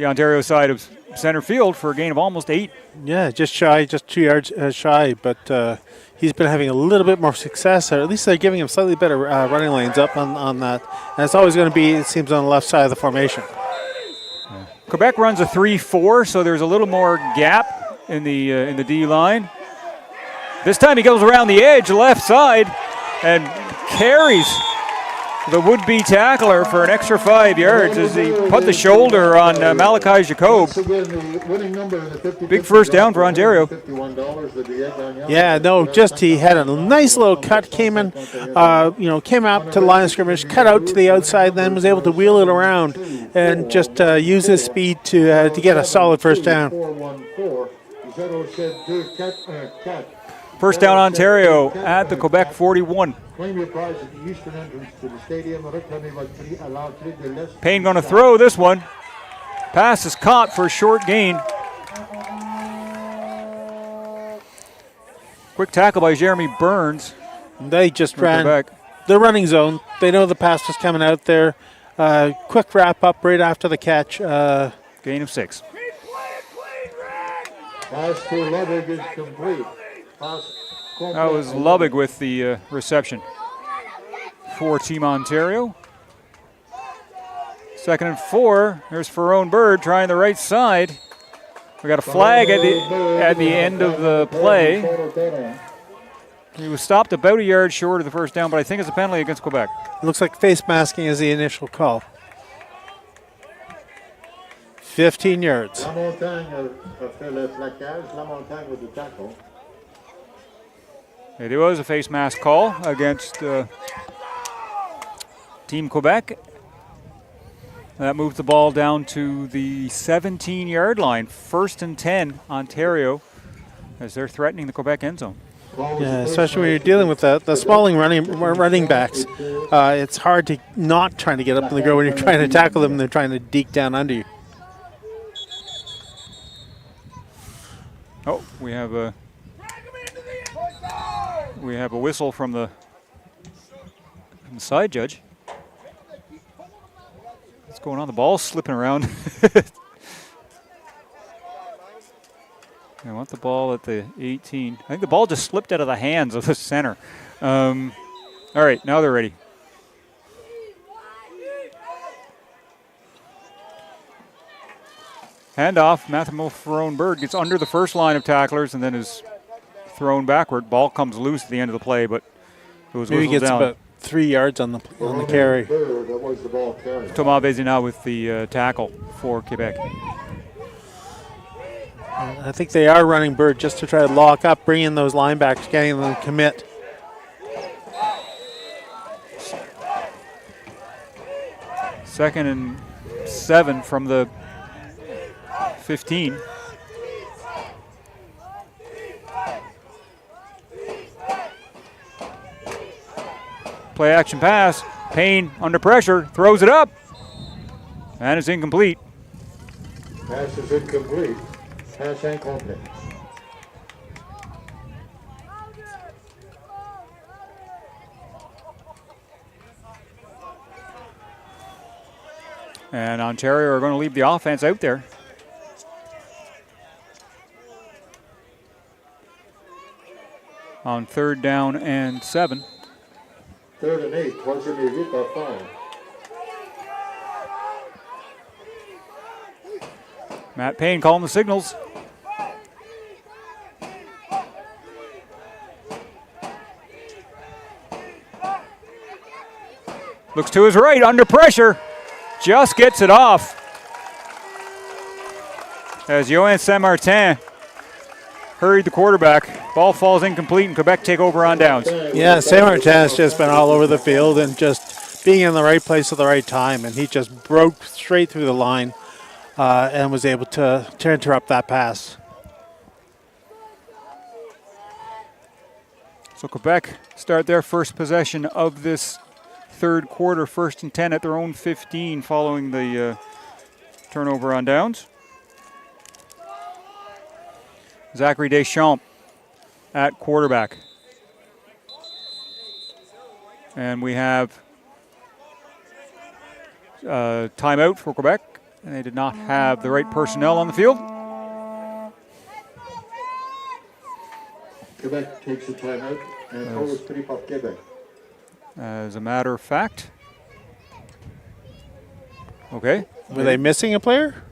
Ontario side of center field for a gain of almost 8. Yeah, just 2 yards shy, but he's been having a little bit more success, or at least they're giving him slightly better running lanes up on that. And it's always going to be, it seems, on the left side of the formation. Yeah. Quebec runs a 3-4, so there's a little more gap in the D line. This time he goes around the edge, left side, and carries the would-be tackler for an extra 5 yards as he put the shoulder on Malachi Jacob. Big first down for Ontario. Yeah, no, just he had a nice little cut, came in, came out to the line of scrimmage, cut out to the outside, then was able to wheel it around and just use his speed to get a solid first down. First down Ontario at the Quebec 41. Payne going to throw this one. Pass is caught for a short gain. Quick tackle by Jeremy Burns. They just ran Quebec. the running zone. They know the pass was coming out there. Quick wrap up right after the catch. Gain of 6. Pass to Lubbock is complete. That was Lubbock with the reception for Team Ontario. 2nd and 4. There's Ferone Bird trying the right side. We got a flag at the end of the play. He was stopped about a yard short of the first down, but I think it's a penalty against Quebec. Looks like face masking is the initial call. 15 yards. It was a face mask call against Team Quebec. That moves the ball down to the 17-yard line. 1st and 10, Ontario, as they're threatening the Quebec end zone. Yeah, especially when you're dealing with the smalling running backs. It's hard to not trying to get up in the ground when you're trying to tackle them and they're trying to deke down under you. Oh, we have a whistle from the side judge. What's going on? The ball's slipping around. I want the ball at the 18. I think the ball just slipped out of the hands of the center. All right, now they're ready. Handoff. Matthew Ferone Bird gets under the first line of tacklers and then is thrown backward. Ball comes loose at the end of the play, but it was Maybe whistled gets down. about 3 yards on the carry. Thomas Vézina with the tackle for Quebec. I think they are running Bird just to try to lock up, bring in those linebackers, getting them to commit. Second and 7 from the 15. Play action pass. Payne under pressure, throws it up, and it's incomplete. Pass is incomplete. Pass incomplete. And Ontario are going to leave the offense out there. On 3rd down and 7. 3rd and 8. Troisième et 8 à faire. Matt Payne calling the signals. Looks to his right, under pressure. Just gets it off. As Yoann Saint-Martin hurried the quarterback. Ball falls incomplete and Quebec take over on downs. Yeah, Saint-Martin has just been all over the field and just being in the right place at the right time. And he just broke straight through the line and was able to interrupt that pass. So Quebec start their first possession of this 3rd quarter, 1st and 10 at their own 15 following the turnover on downs. Zachary Deschamps at quarterback. And we have timeout for Quebec. And they did not have the right personnel on the field. Quebec takes the timeout and throws three for Quebec. As a matter of fact. Okay. Were they missing a player?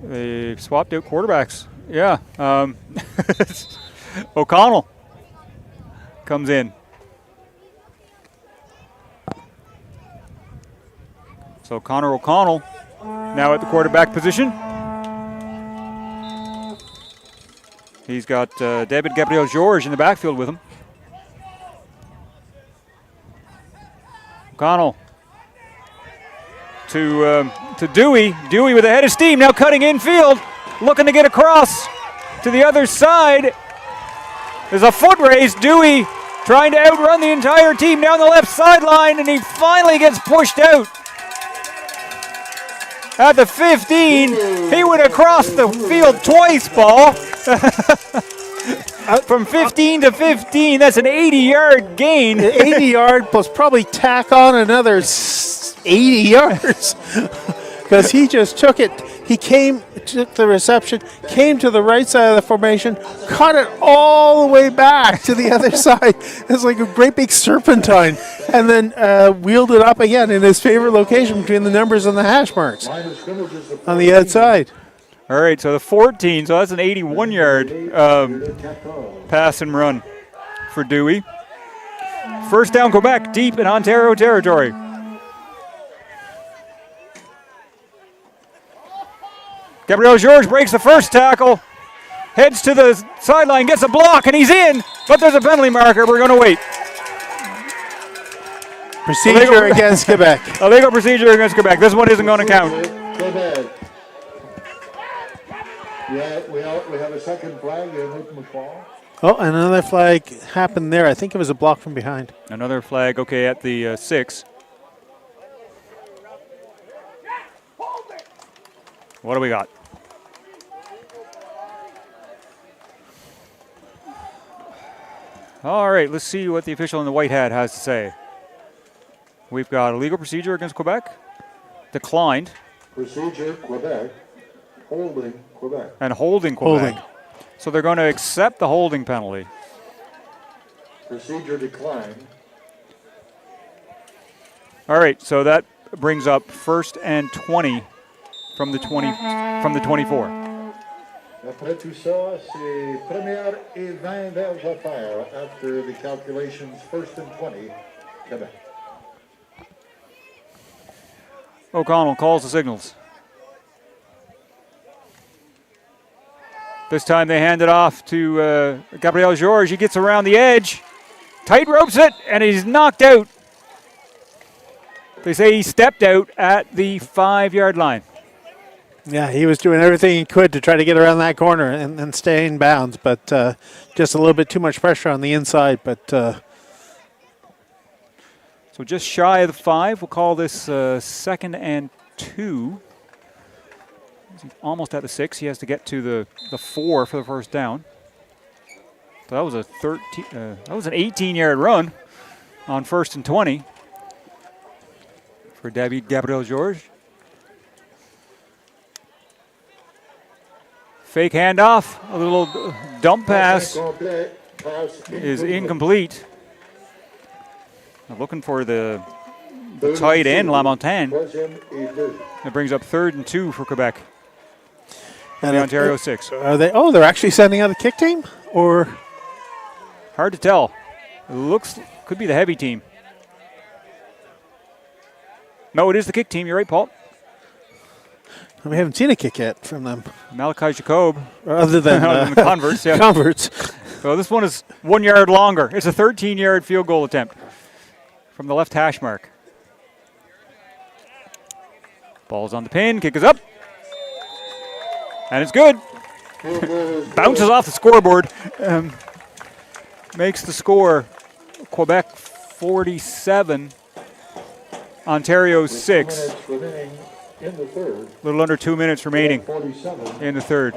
They swapped out quarterbacks. Yeah. So Connor O'Connell now at the quarterback position. He's got David Gabriel George in the backfield with him. O'Connell to Dewey. Dewey with a head of steam, now cutting infield, looking to get across to the other side. There's a foot race. Dewey trying to outrun the entire team down the left sideline, and he finally gets pushed out. At the 15, he went across the field twice, Paul. From 15 to 15, that's an 80-yard gain. 80-yard plus probably tack on another 80 yards. Because he just took it. He took the reception, came to the right side of the formation, caught it all the way back to the other side. It's like a great big serpentine. And then wheeled it up again in his favorite location between the numbers and the hash marks on the outside. All right, so the 14, so that's an 81-yard pass and run for Dewey. First down, Quebec, deep in Ontario territory. Gabriel George breaks the first tackle, heads to the sideline, gets a block, and he's in, but there's a penalty marker. We're going to wait. Procedure against Quebec. Illegal procedure against Quebec. This one isn't going to count. Quebec. Yeah, we have a second flag here, Luke McFall. Oh, another flag happened there. I think it was a block from behind. Another flag, okay, at the 6. What do we got? All right, let's see what the official in the white hat has to say. We've got illegal procedure against Quebec. Declined. Procedure, Quebec. Holding, Quebec. And holding Quebec. Holding. So they're going to accept the holding penalty. Procedure declined. All right, so that brings up 1st and 20 from the 24. Après tout ça, c'est première et 20 verges à faire after the calculations 1st and 20, Quebec. O'Connell calls the signals. This time they hand it off to Gabriel George. He gets around the edge, tight ropes it, and he's knocked out. They say he stepped out at the 5-yard line. Yeah, he was doing everything he could to try to get around that corner and stay in bounds, but just a little bit too much pressure on the inside. But so just shy of the 5. We'll call this 2nd and 2. He's almost at the 6. He has to get to the 4 for the first down. So that was a 13. That was an 18-yard run on 1st and 20 for David Gabriel George. Fake handoff, a little dump pass is incomplete. I'm looking for the tight end, Lamontagne. That brings up 3rd and 2 for Quebec. And the Ontario 6. Are they? Oh, they're actually sending out a kick team, or hard to tell. It could be the heavy team. No, it is the kick team. You're right, Paul. we haven't seen a kick yet from them. Malachi Jacob. Other than the converts, yeah. Converts. So this one is 1 yard longer. It's a 13-yard field goal attempt from the left hash mark. Ball's on the pin. Kick is up. And it's good. Bounces off the scoreboard. Makes the score Quebec 47, Ontario 6. In the third. A little under 2 minutes remaining in the third.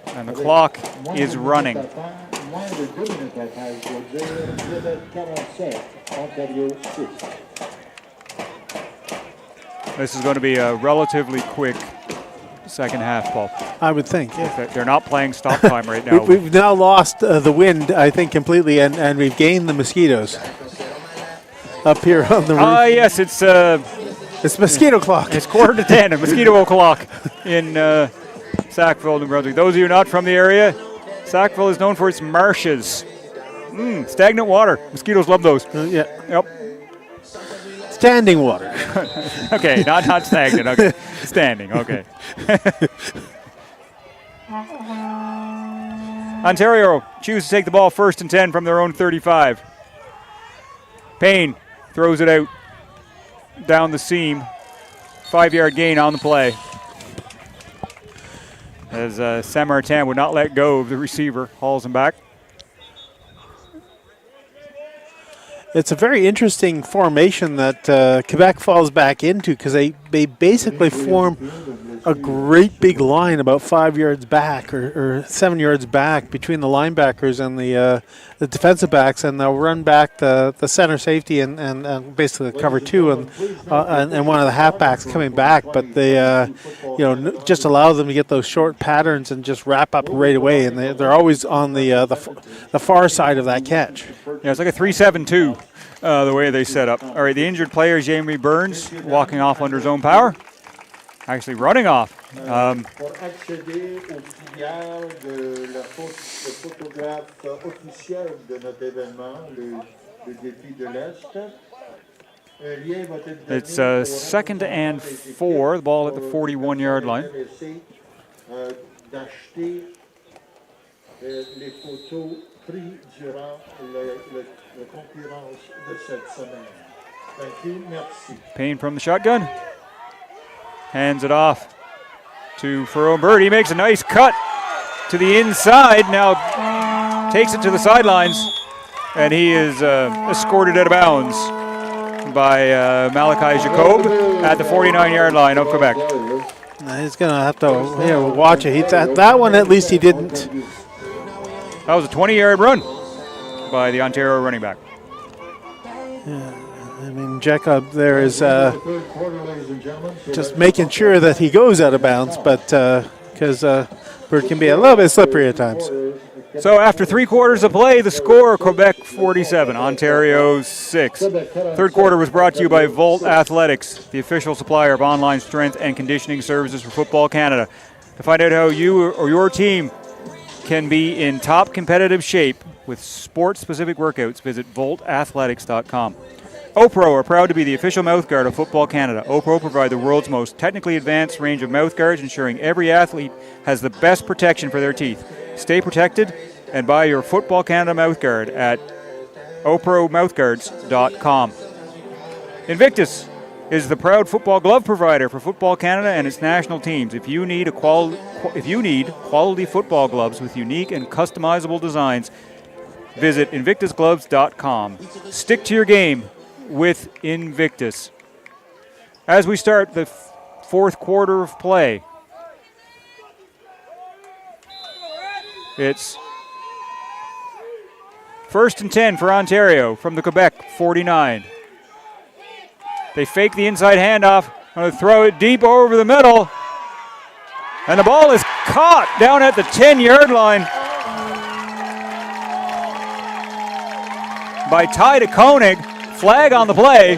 And the clock is running. This is going to be a relatively quick second half, Paul. I would think, yeah. They're not playing stop time right now. We've now lost the wind, I think, completely, and we've gained the mosquitoes up here on the roof. Yes, it's mosquito clock. It's 9:45, a mosquito o'clock in Sackville, New Brunswick. Those of you not from the area, Sackville is known for its marshes. Stagnant water. Mosquitoes love those. Yeah. Yep. Standing water. Okay, not stagnant. Okay, standing. Okay. Ontario chooses to take the ball 1st and 10 from their own 35. Payne throws it out down the seam. 5-yard gain on the play. As Saint-Martin would not let go of the receiver, hauls him back. It's a very interesting formation that Quebec falls back into because they basically form a great big line about 5 yards back or 7 yards back between the linebackers and the defensive backs, and they'll run back the center safety and basically the cover 2 and one of the halfbacks coming back, but they just allow them to get those short patterns and just wrap up right away, and they're always on the far side of that catch. Yeah, it's like a 3-7-2 the way they set up. All right, the injured player is Jamie Burns, walking off under his own power. Actually running off. Pour accéder au filière de le photographe officiel de notre événement, le défi de l'Est. It's 2nd and 4, the ball at the 41-yard line. D'acheter les photos prises durant la concurrence de cette semaine. Thank you, merci. Payne from the shotgun. Hands it off to Ferron Bird. He makes a nice cut to the inside. Now takes it to the sidelines, and he is escorted out of bounds by Malachi Jacob at the 49-yard line of Quebec. He's going to have to watch it. That one, at least he didn't. That was a 20-yard run by the Ontario running back. Yeah. I mean, Jacob there is just making sure that he goes out of bounds, but because Bird can be a little bit slippery at times. So after 3 quarters of play, the score, Quebec 47, Ontario 6. Third quarter was brought to you by Volt Athletics, the official supplier of online strength and conditioning services for Football Canada. To find out how you or your team can be in top competitive shape with sports-specific workouts, visit voltathletics.com. OPRO are proud to be the official mouthguard of Football Canada. OPRO provide the world's most technically advanced range of mouthguards, ensuring every athlete has the best protection for their teeth. Stay protected and buy your Football Canada mouthguard at opromouthguards.com. Invictus is the proud football glove provider for Football Canada and its national teams. If you need quality football gloves with unique and customizable designs, visit invictusgloves.com. Stick to your game with Invictus. As we start the fourth quarter of play, it's 1st and 10 for Ontario from the Quebec 49. They fake the inside handoff, going to throw it deep over the middle, and the ball is caught down at the 10-yard line by Ty de Koning. Flag on the play.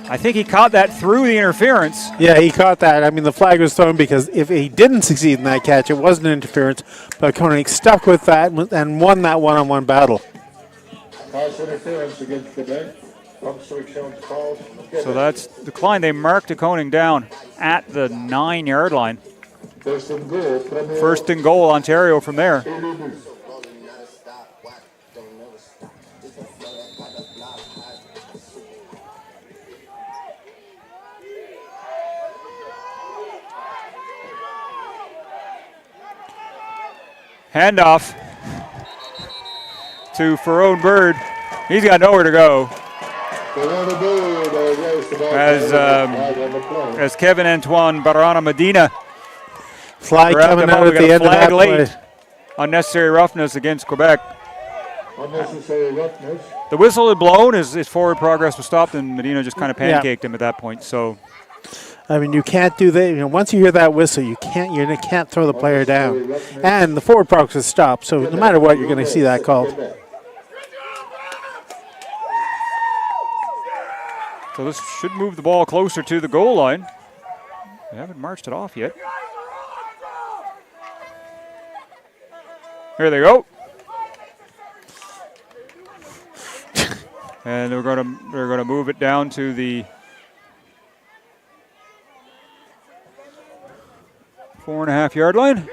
I think he caught that through the interference. Yeah, he caught that. I mean, the flag was thrown because if he didn't succeed in that catch, it wasn't interference. But Koenig stuck with that and won that one-on-one battle. So that's declined. They marked de Koning down at the 9-yard line. 1st and goal, Ontario from there. Handoff to Ferron Bird. He's got nowhere to go. As Kevin Antoine Barana Medina flag coming out at the end of that play. Unnecessary roughness against Quebec. Unnecessary roughness. The whistle had blown. His forward progress was stopped, and Medina just kind of pancaked him at that point. So, I mean, you can't do that. You know, once you hear that whistle, you can't throw the player down, and the forward progress is stopped. So no matter what, you're going to see that called. So this should move the ball closer to the goal line. They haven't marched it off yet. Here they go. And they're going to move it down to the 4.5-yard line.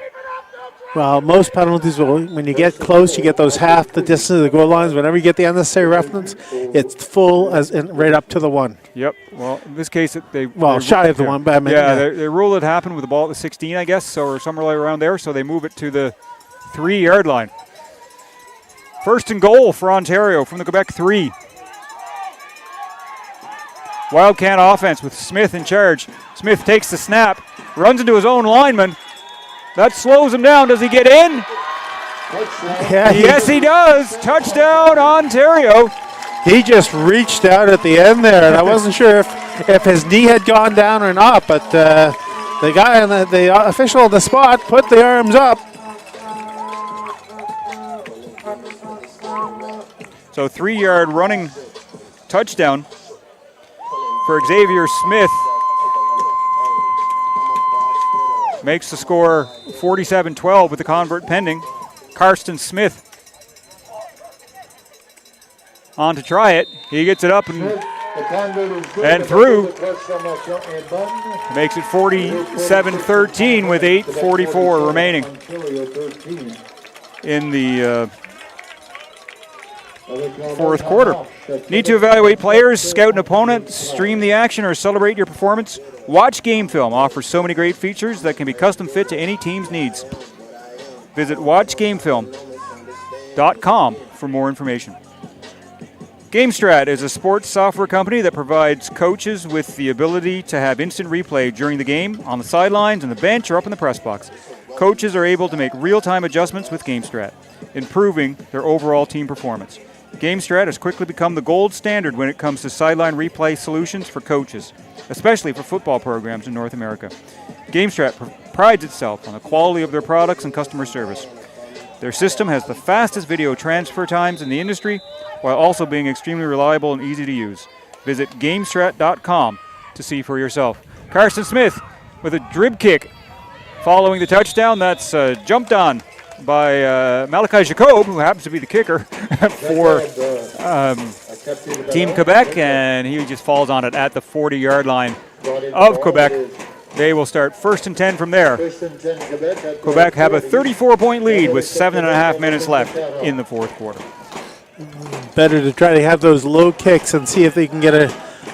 Well, most penalties will, when you get close, you get those half the distance of the goal lines. Whenever you get the unnecessary roughness, it's full as in right up to the 1. Yep. Well, in this case, they shy of the 1, but I mean, they rule it happened with the ball at the 16, I guess, or somewhere right around there. So they move it to the 3-yard line. First and goal for Ontario from the Quebec 3. Wildcat offense with Smith in charge. Smith takes the snap, runs into his own lineman. That slows him down. Does he get in? Yeah, yes, he does. Touchdown, Ontario. He just reached out at the end there, and I wasn't sure if his knee had gone down or not, but the guy, the official on the spot, put the arms up. So 3-yard running touchdown for Xavier Smith. Makes the score 47-12 with the convert pending. Karsten Smith on to try it. He gets it up and through. Makes it 47-13 with 8:44 remaining in the fourth quarter. Need to evaluate players, scout an opponent, stream the action, or celebrate your performance? Watch Game Film offers so many great features that can be custom fit to any team's needs. Visit watchgamefilm.com for more information. GameStrat is a sports software company that provides coaches with the ability to have instant replay during the game, on the sidelines, on the bench, or up in the press box. Coaches are able to make real-time adjustments with GameStrat, improving their overall team performance. GameStrat has quickly become the gold standard when it comes to sideline replay solutions for coaches, especially for football programs in North America. GameStrat prides itself on the quality of their products and customer service. Their system has the fastest video transfer times in the industry, while also being extremely reliable and easy to use. Visit GameStrat.com to see for yourself. Karsten Smith with a drib kick following the touchdown. That's jumped on by Malachi Jacob, who happens to be the kicker for Team Quebec, and he just falls on it at the 40-yard line of Quebec. They will start 1st and 10 from there. Quebec have a 34-point lead with 7.5 minutes left in the fourth quarter. Better to try to have those low kicks and see if they can get a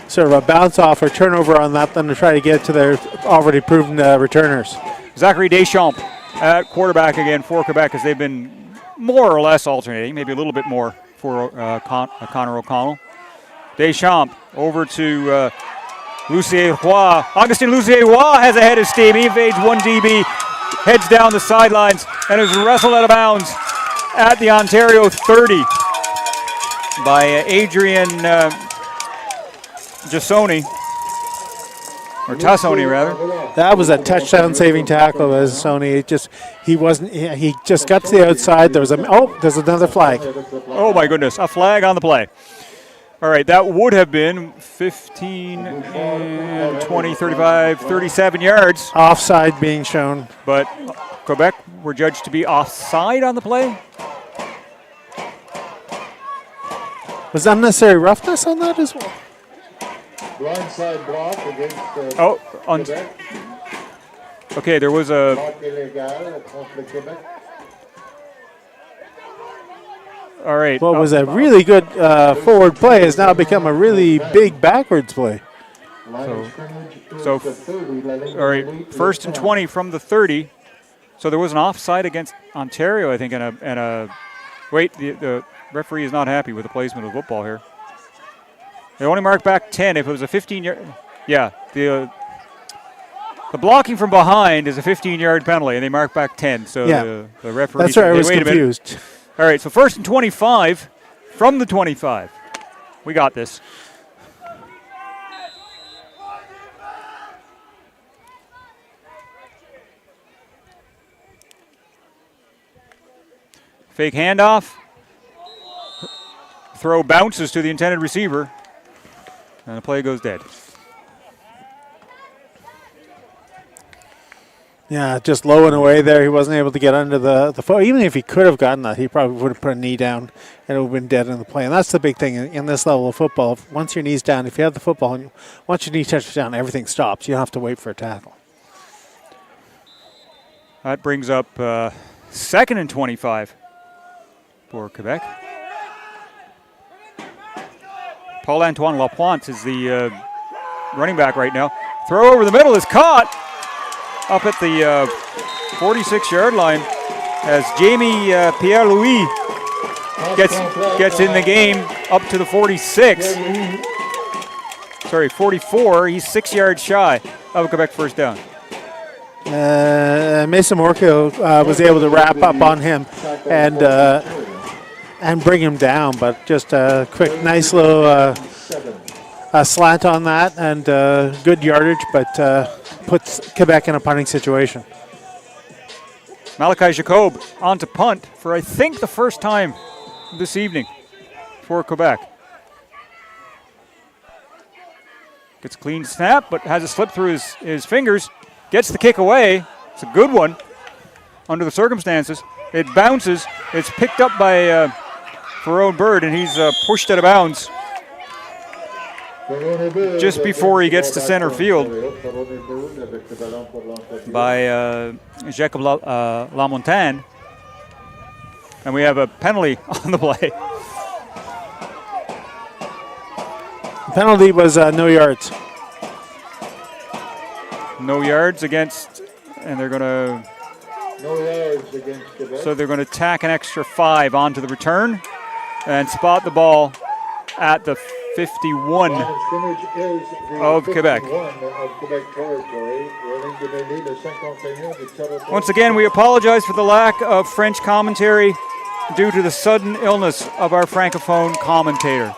sort of a bounce off or turnover on that than to try to get to their already proven returners. Zachary Deschamps at quarterback again for Quebec, as they've been more or less alternating, maybe a little bit more for Connor O'Connell. Deschamps over to Lucier Roy. Augustin Lucier Roy has a head of steam. He evades one DB, heads down the sidelines, and is wrestled out of bounds at the Ontario 30 by Adrian Jassoni. Or Tassoni, rather. That was a touchdown-saving tackle, as Sony. He just got to the outside. There's another flag. Oh my goodness, a flag on the play. All right, that would have been 15, and 20, 35, 37 yards. Offside being shown. But Quebec were judged to be offside on the play. Was unnecessary roughness on that as well? Blindside block against Quebec. Okay, there was a... Block illégal contre Québec. All right. What was a really good forward play has now become a really big backwards play. So all right, 1st and 20 from the 30. So there was an offside against Ontario, I think, wait, the referee is not happy with the placement of the football here. They only mark back 10 if it was a 15-yard. Yeah, the blocking from behind is a 15-yard penalty, and they mark back 10. So yeah. the referee. That's right. I was confused. All right, so 1st and 25 from the 25. We got this. Fake handoff. Throw bounces to the intended receiver. And the play goes dead. Yeah, just low and away there. He wasn't able to get under the foot. Even if he could have gotten that, he probably would have put a knee down and it would have been dead in the play. And that's the big thing in this level of football. Once your knee's down, if you have the football, and once your knee touches down, everything stops. You don't have to wait for a tackle. That brings up 2nd and 25 for Quebec. Paul-Antoine Lapointe is the running back right now. Throw over the middle is caught up at the 46-yard line as Jamie Pierre-Louis gets in the game up to the 46. Sorry, 44. He's 6 yards shy of a Quebec first down. Mason Morkill was able to wrap up on him and bring him down, but just a quick, nice little slant on that and good yardage, but puts Quebec in a punting situation. Malachi Jacob on to punt for, I think, the first time this evening for Quebec. Gets a clean snap, but has a slip through his fingers. Gets the kick away. It's a good one under the circumstances. It bounces. It's picked up by Ferron Bird, and he's pushed out of bounds just before he gets to center field by Jacob Lamontagne. And we have a penalty on the play. The penalty was no yards. No yards against, and they're going to. No yards against Quebec. So they're going to tack an extra 5 onto the return and spot the ball at the 51 of Quebec. Once again, we apologize for the lack of French commentary due to the sudden illness of our Francophone commentator.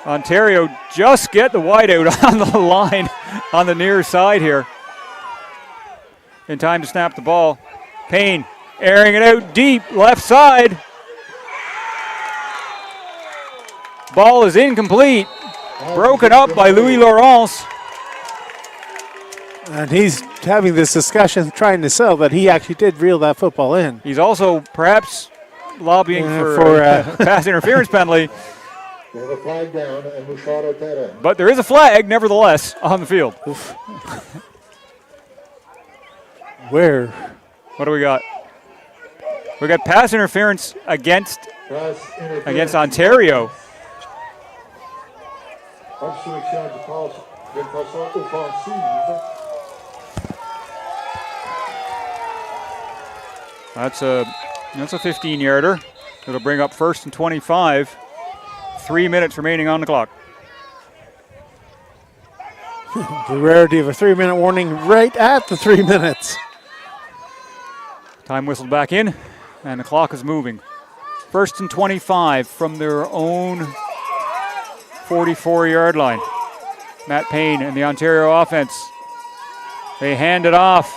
Ontario just get the wideout on the line on the near side here. In time to snap the ball. Payne airing it out deep, left side. Ball is incomplete. Broken up by Louis Laurence. And he's having this discussion trying to sell that he actually did reel that football in. He's also perhaps lobbying for a pass interference penalty. But there is a flag, nevertheless, on the field. Where? What do we got? We got pass interference against Ontario. That's a 15-yarder. It'll bring up 1st and 25. 3 minutes remaining on the clock. The rarity of a 3-minute warning right at the 3 minutes. Time whistled back in, and the clock is moving. 1st and 25 from their own 44-yard line. Matt Payne and the Ontario offense. They hand it off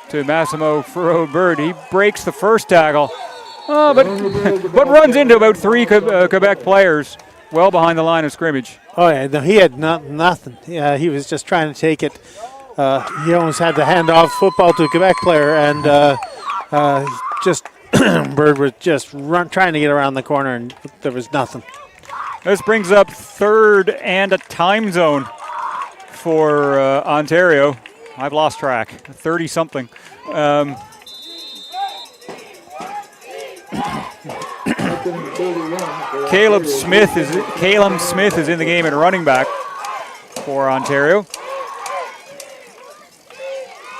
to Massimo Ferro-Bird. He breaks the first tackle, but runs into about 3 Quebec players well behind the line of scrimmage. Oh, yeah, no, he had nothing. Yeah, he was just trying to take it. He almost had to hand off football to a Quebec player, and just Bird was just trying to get around the corner, and there was nothing. This brings up 3rd and a time zone for Ontario. I've lost track, 30-something. Caleb Smith is in the game at running back for Ontario.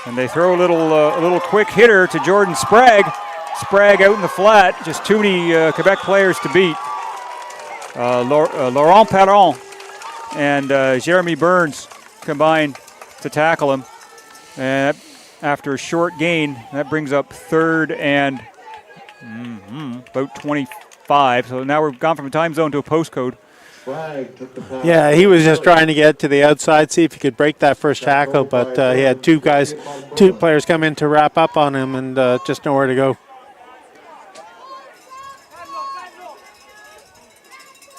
And they throw a little quick hitter to Jordan Sprague. Sprague out in the flat, just too many Quebec players to beat. Laurent Perron and Jeremy Burns combined to tackle him. And after a short gain, that brings up 3rd and about 25. So now we've gone from a time zone to a postcode. Yeah, he was just trying to get to the outside, see if he could break that first tackle, but he had two players come in to wrap up on him, and just nowhere to go.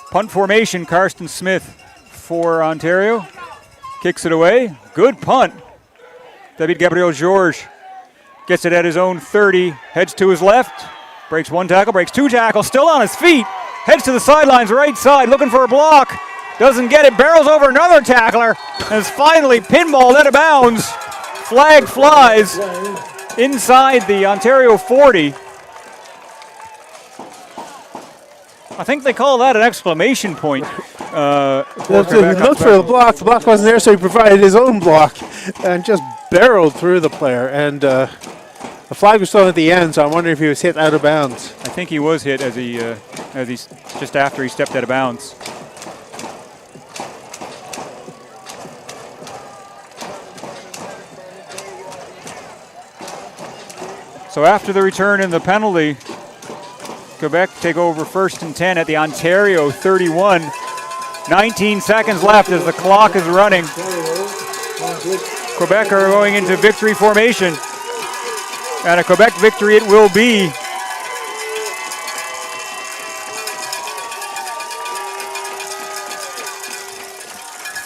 Punt formation, Karsten Smith for Ontario. Kicks it away. Good punt. David Gabriel Georges gets it at his own 30, heads to his left, breaks one tackle, breaks two tackles, still on his feet, heads to the sidelines, right side, looking for a block. Doesn't get it, barrels over another tackler, and is finally pinballed out of bounds. Flag flies inside the Ontario 40. I think they call that an exclamation point. Looked for the block. The block wasn't there, so he provided his own block and just barreled through the player. And the flag was still at the end, so I'm wondering if he was hit out of bounds. I think he was hit as he just after he stepped out of bounds. So after the return and the penalty, Quebec take over 1st and 10 at the Ontario 31. 19 seconds left as the clock is running. Quebec are going into victory formation. And a Quebec victory it will be.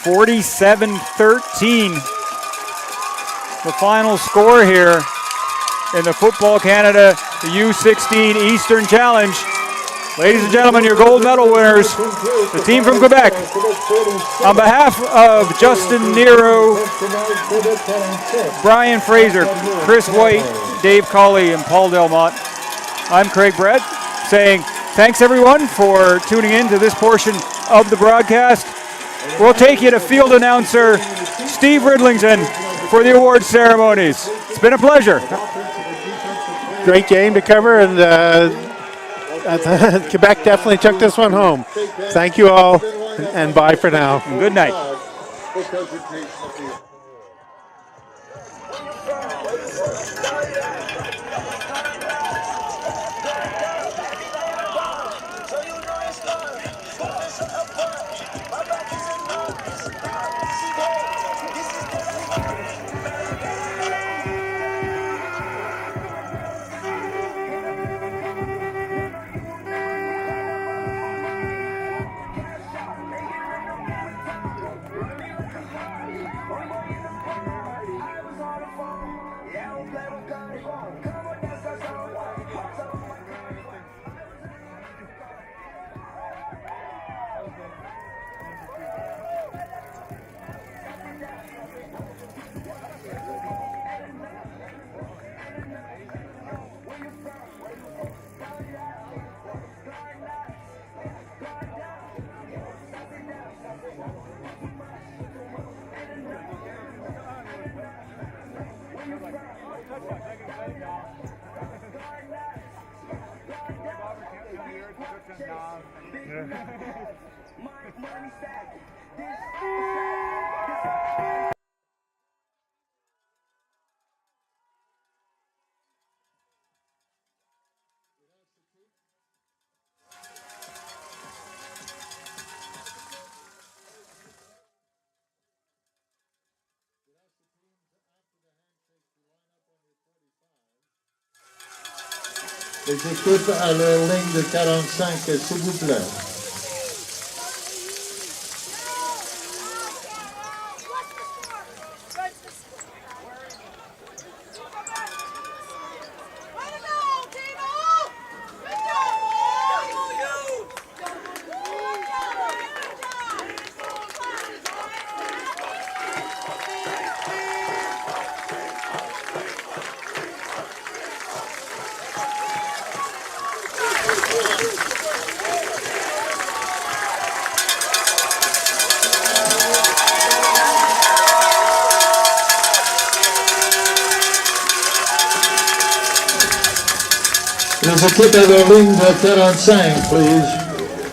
(47-13). The final score here in the Football Canada the U16 Eastern Challenge. Ladies and gentlemen, your gold medal winners, the team from Quebec. On behalf of Justin Nero, Brian Fraser, Chris White, Dave Colley, and Paul Delmotte, I'm Craig Brett saying thanks everyone for tuning in to this portion of the broadcast. We'll take you to field announcer Steve Ridlington for the awards ceremonies. It's been a pleasure. Great game to cover, and Quebec definitely took this one home. Thank you all, and bye for now. And good night. Les équipes à leur ligne de 45, s'il vous plaît. Les équipes à leur ligne de 45, please.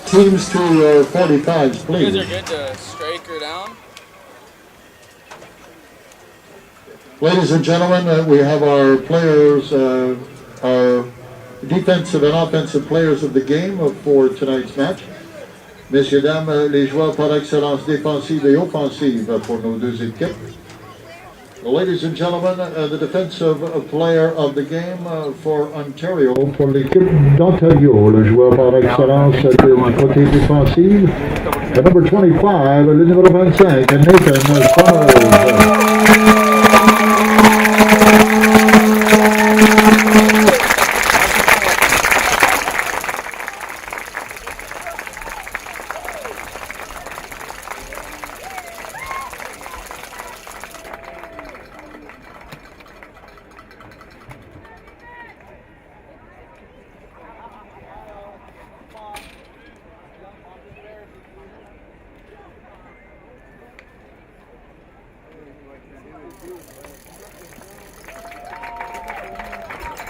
Teams to your 45s, please. You guys are good to strike her down? Ladies and gentlemen, we have our players, our defensive and offensive players of the game for tonight's match. Messieurs, dames, les joueurs par excellence défensive et offensive pour nos deux équipes. Ladies and gentlemen, the defensive player of the game for Ontario, pour l'équipe d'Ontario, le joueur par excellence du côté défensif, le number 25, le numéro 25, Nathan Summers.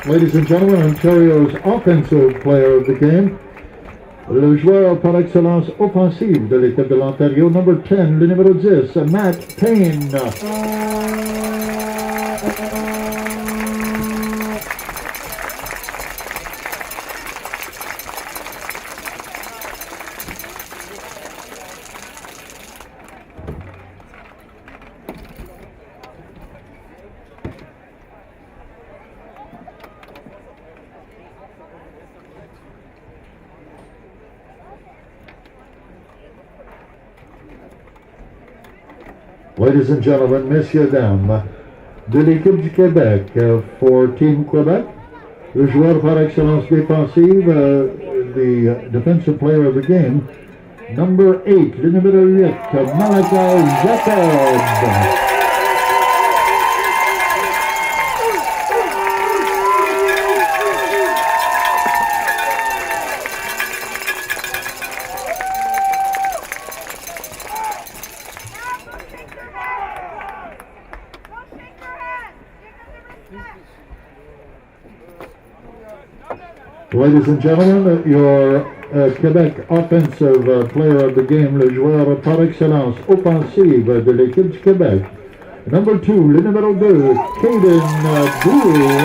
Ladies and gentlemen, Ontario's offensive player of the game, le joueur par excellence offensive de l'équipe de l'Ontario, number 10, le numéro 10, Matt Payne. Ladies and gentlemen, messieurs, dames, de l'équipe du Québec for Team Quebec, le joueur par excellence défensive, the defensive player of the game, number 8, le numéro 8, Malachi Jacob. Ladies and gentlemen, your Quebec offensive player of the game, le joueur par excellence offensive de l'équipe du Québec, number 2, le numéro 2, Caden Blue.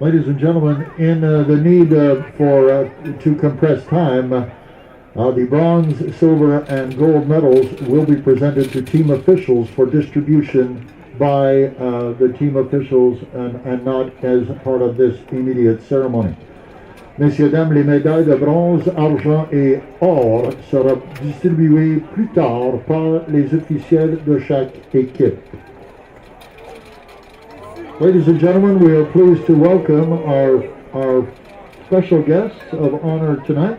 Ladies and gentlemen, in the need to compress time, the bronze, silver, and gold medals will be presented to team officials for distribution by the team officials and not as part of this immediate ceremony. Messieurs, dames, les médailles de bronze, argent et or seront distribuées plus tard par les officiels de chaque équipe. Ladies and gentlemen, we are pleased to welcome our special guests of honor tonight.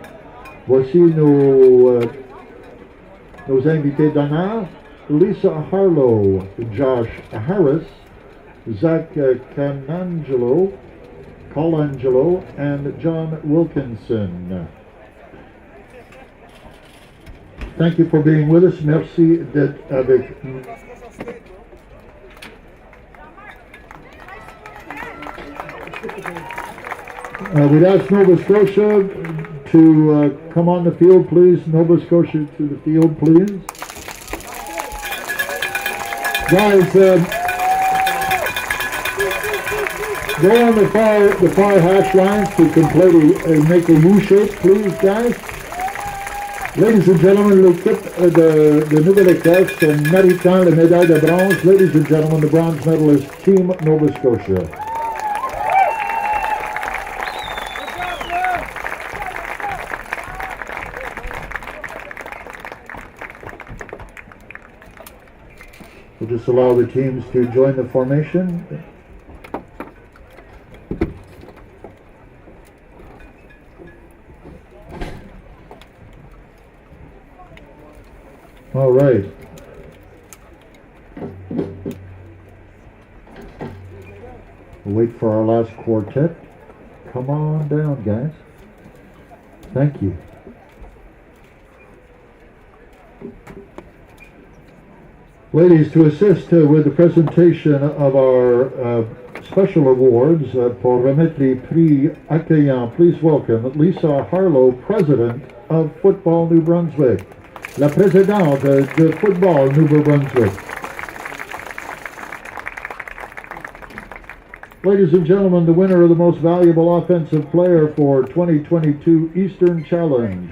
Voici nos invités d'honneur, Lisa Harlow, Josh Harris, Zach Colangelo, and John Wilkinson. Thank you for being with us. Merci d'être avec nous. We'd ask Nova Scotia to come on the field, please. Nova Scotia to the field, please. Guys, go on the far hash lines to complete make a U shape, please, guys. Ladies and gentlemen, l'équipe de Nouvelle-Écosse méritant la médaille de bronze. Ladies and gentlemen, the bronze medalist, Team Nova Scotia. We'll just allow the teams to join the formation. All right. We'll wait for our last quartet. Come on down, guys. Thank you. Ladies, to assist with the presentation of our special awards pour remettre les prix accueillants. Please welcome Lisa Harlow, President of Football New Brunswick. La présidente de Football New Brunswick. Ladies and gentlemen, the winner of the most valuable offensive player for 2022 Eastern Challenge.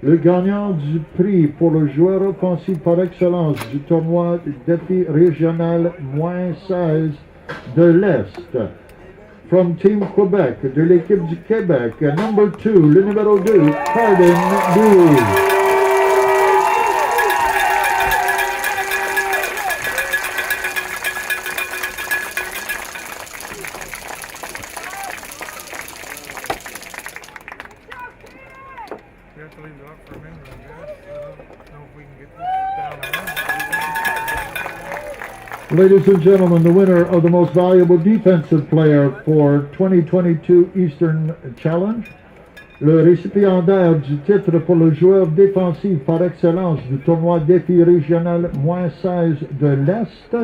Le gagnant du prix pour le joueur offensif par excellence du tournoi défi régional -16 de l'Est. From Team Quebec, de l'équipe du Québec, number 2, le numéro 2, Cardin Louis. We have to leave it up for a minute, I guess. I don't know if we can get this down. Ladies and gentlemen, the winner of the most valuable defensive player for 2022 Eastern Challenge, le récipiendaire du titre pour le joueur défensif par excellence du tournoi défi régional -16 de l'Est,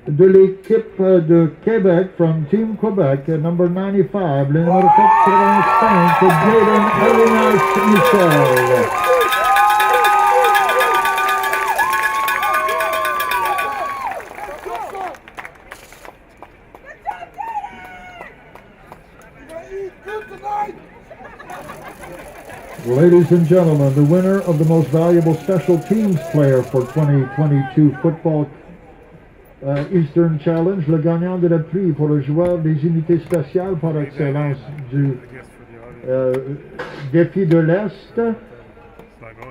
de l'équipe de Québec, from Team Quebec, number 95, le numéro 85, Jaden Elinas Michel. Ladies and gentlemen, the winner of the most valuable special teams player for 2022 Football Eastern Challenge, le gagnant de la prix pour le joueur des unités spéciales par excellence du défi de l'Est,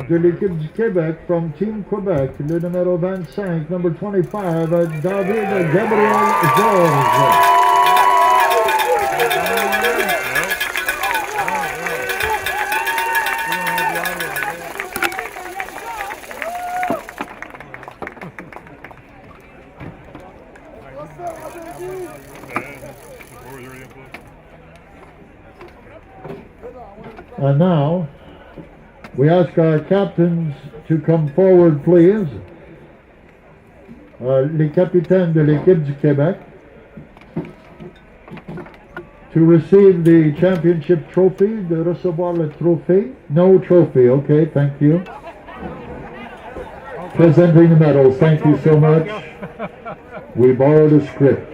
de l'équipe du Québec, from Team Quebec, le numéro 25, number 25, David Gabriel Georges. And now, we ask our captains to come forward, please. Les capitaines de l'équipe du Québec, to receive the championship trophy, de recevoir le trophée. No trophy, okay, thank you. Presenting the medals, thank you so much. We borrowed a script.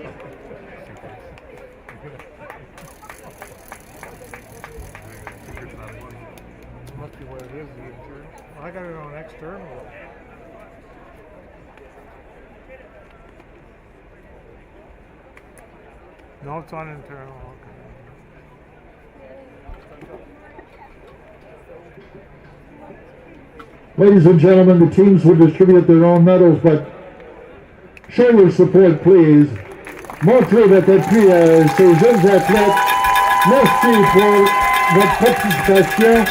Must be what it is, the internal. I got it on external. No, it's on internal. Okay. Ladies and gentlemen, the teams will distribute their own medals, but show your support, please. Montrez votre appui à ces jeunes athlètes. Merci pour votre participation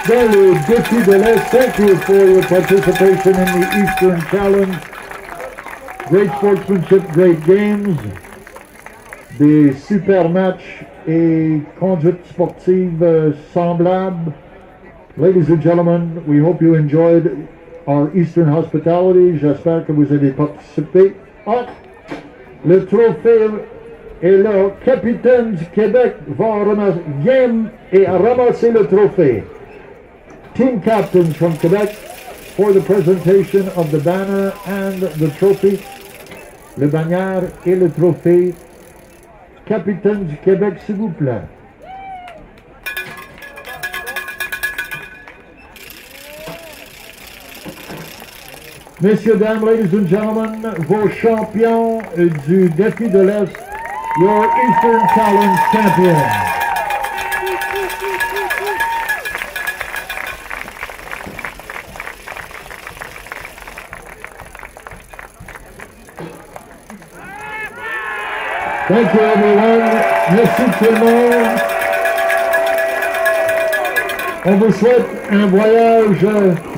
dans le défi de l'Est. Thank you for your participation in the Eastern Challenge. Great sportsmanship, great games, des super matchs et conduite sportive semblables. Ladies and gentlemen, we hope you enjoyed our Eastern hospitality. J'espère que vous avez participé. Ah, le trophée est là. Capitaine du Québec vient et ramasser le trophée. Team captains from Quebec for the presentation of the banner and the trophy. Le bannière et le trophée. Capitaine du Québec, s'il vous plaît. Messieurs, dames, ladies and gentlemen, vos champions du défi de l'Est, your Eastern Challenge champions. Thank you, everyone. Merci tout le monde. On vous souhaite un voyage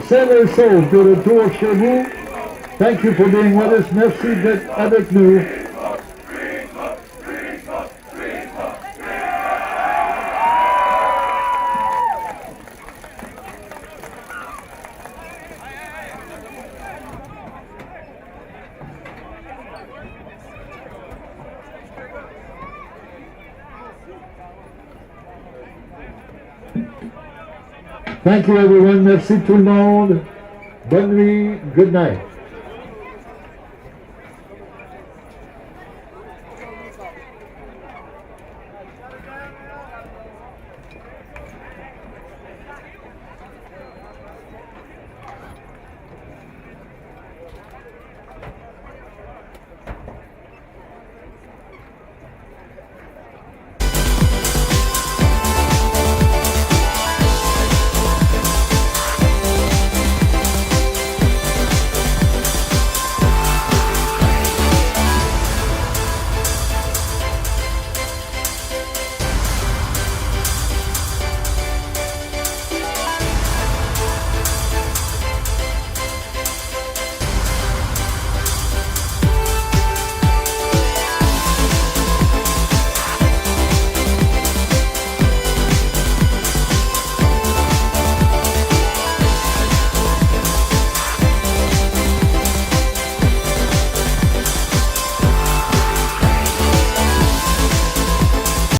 sain et sauf de retour chez vous. Thank you for being with us. Merci d'être avec nous. Thank you everyone. Merci tout le monde. Bonne nuit. Good night.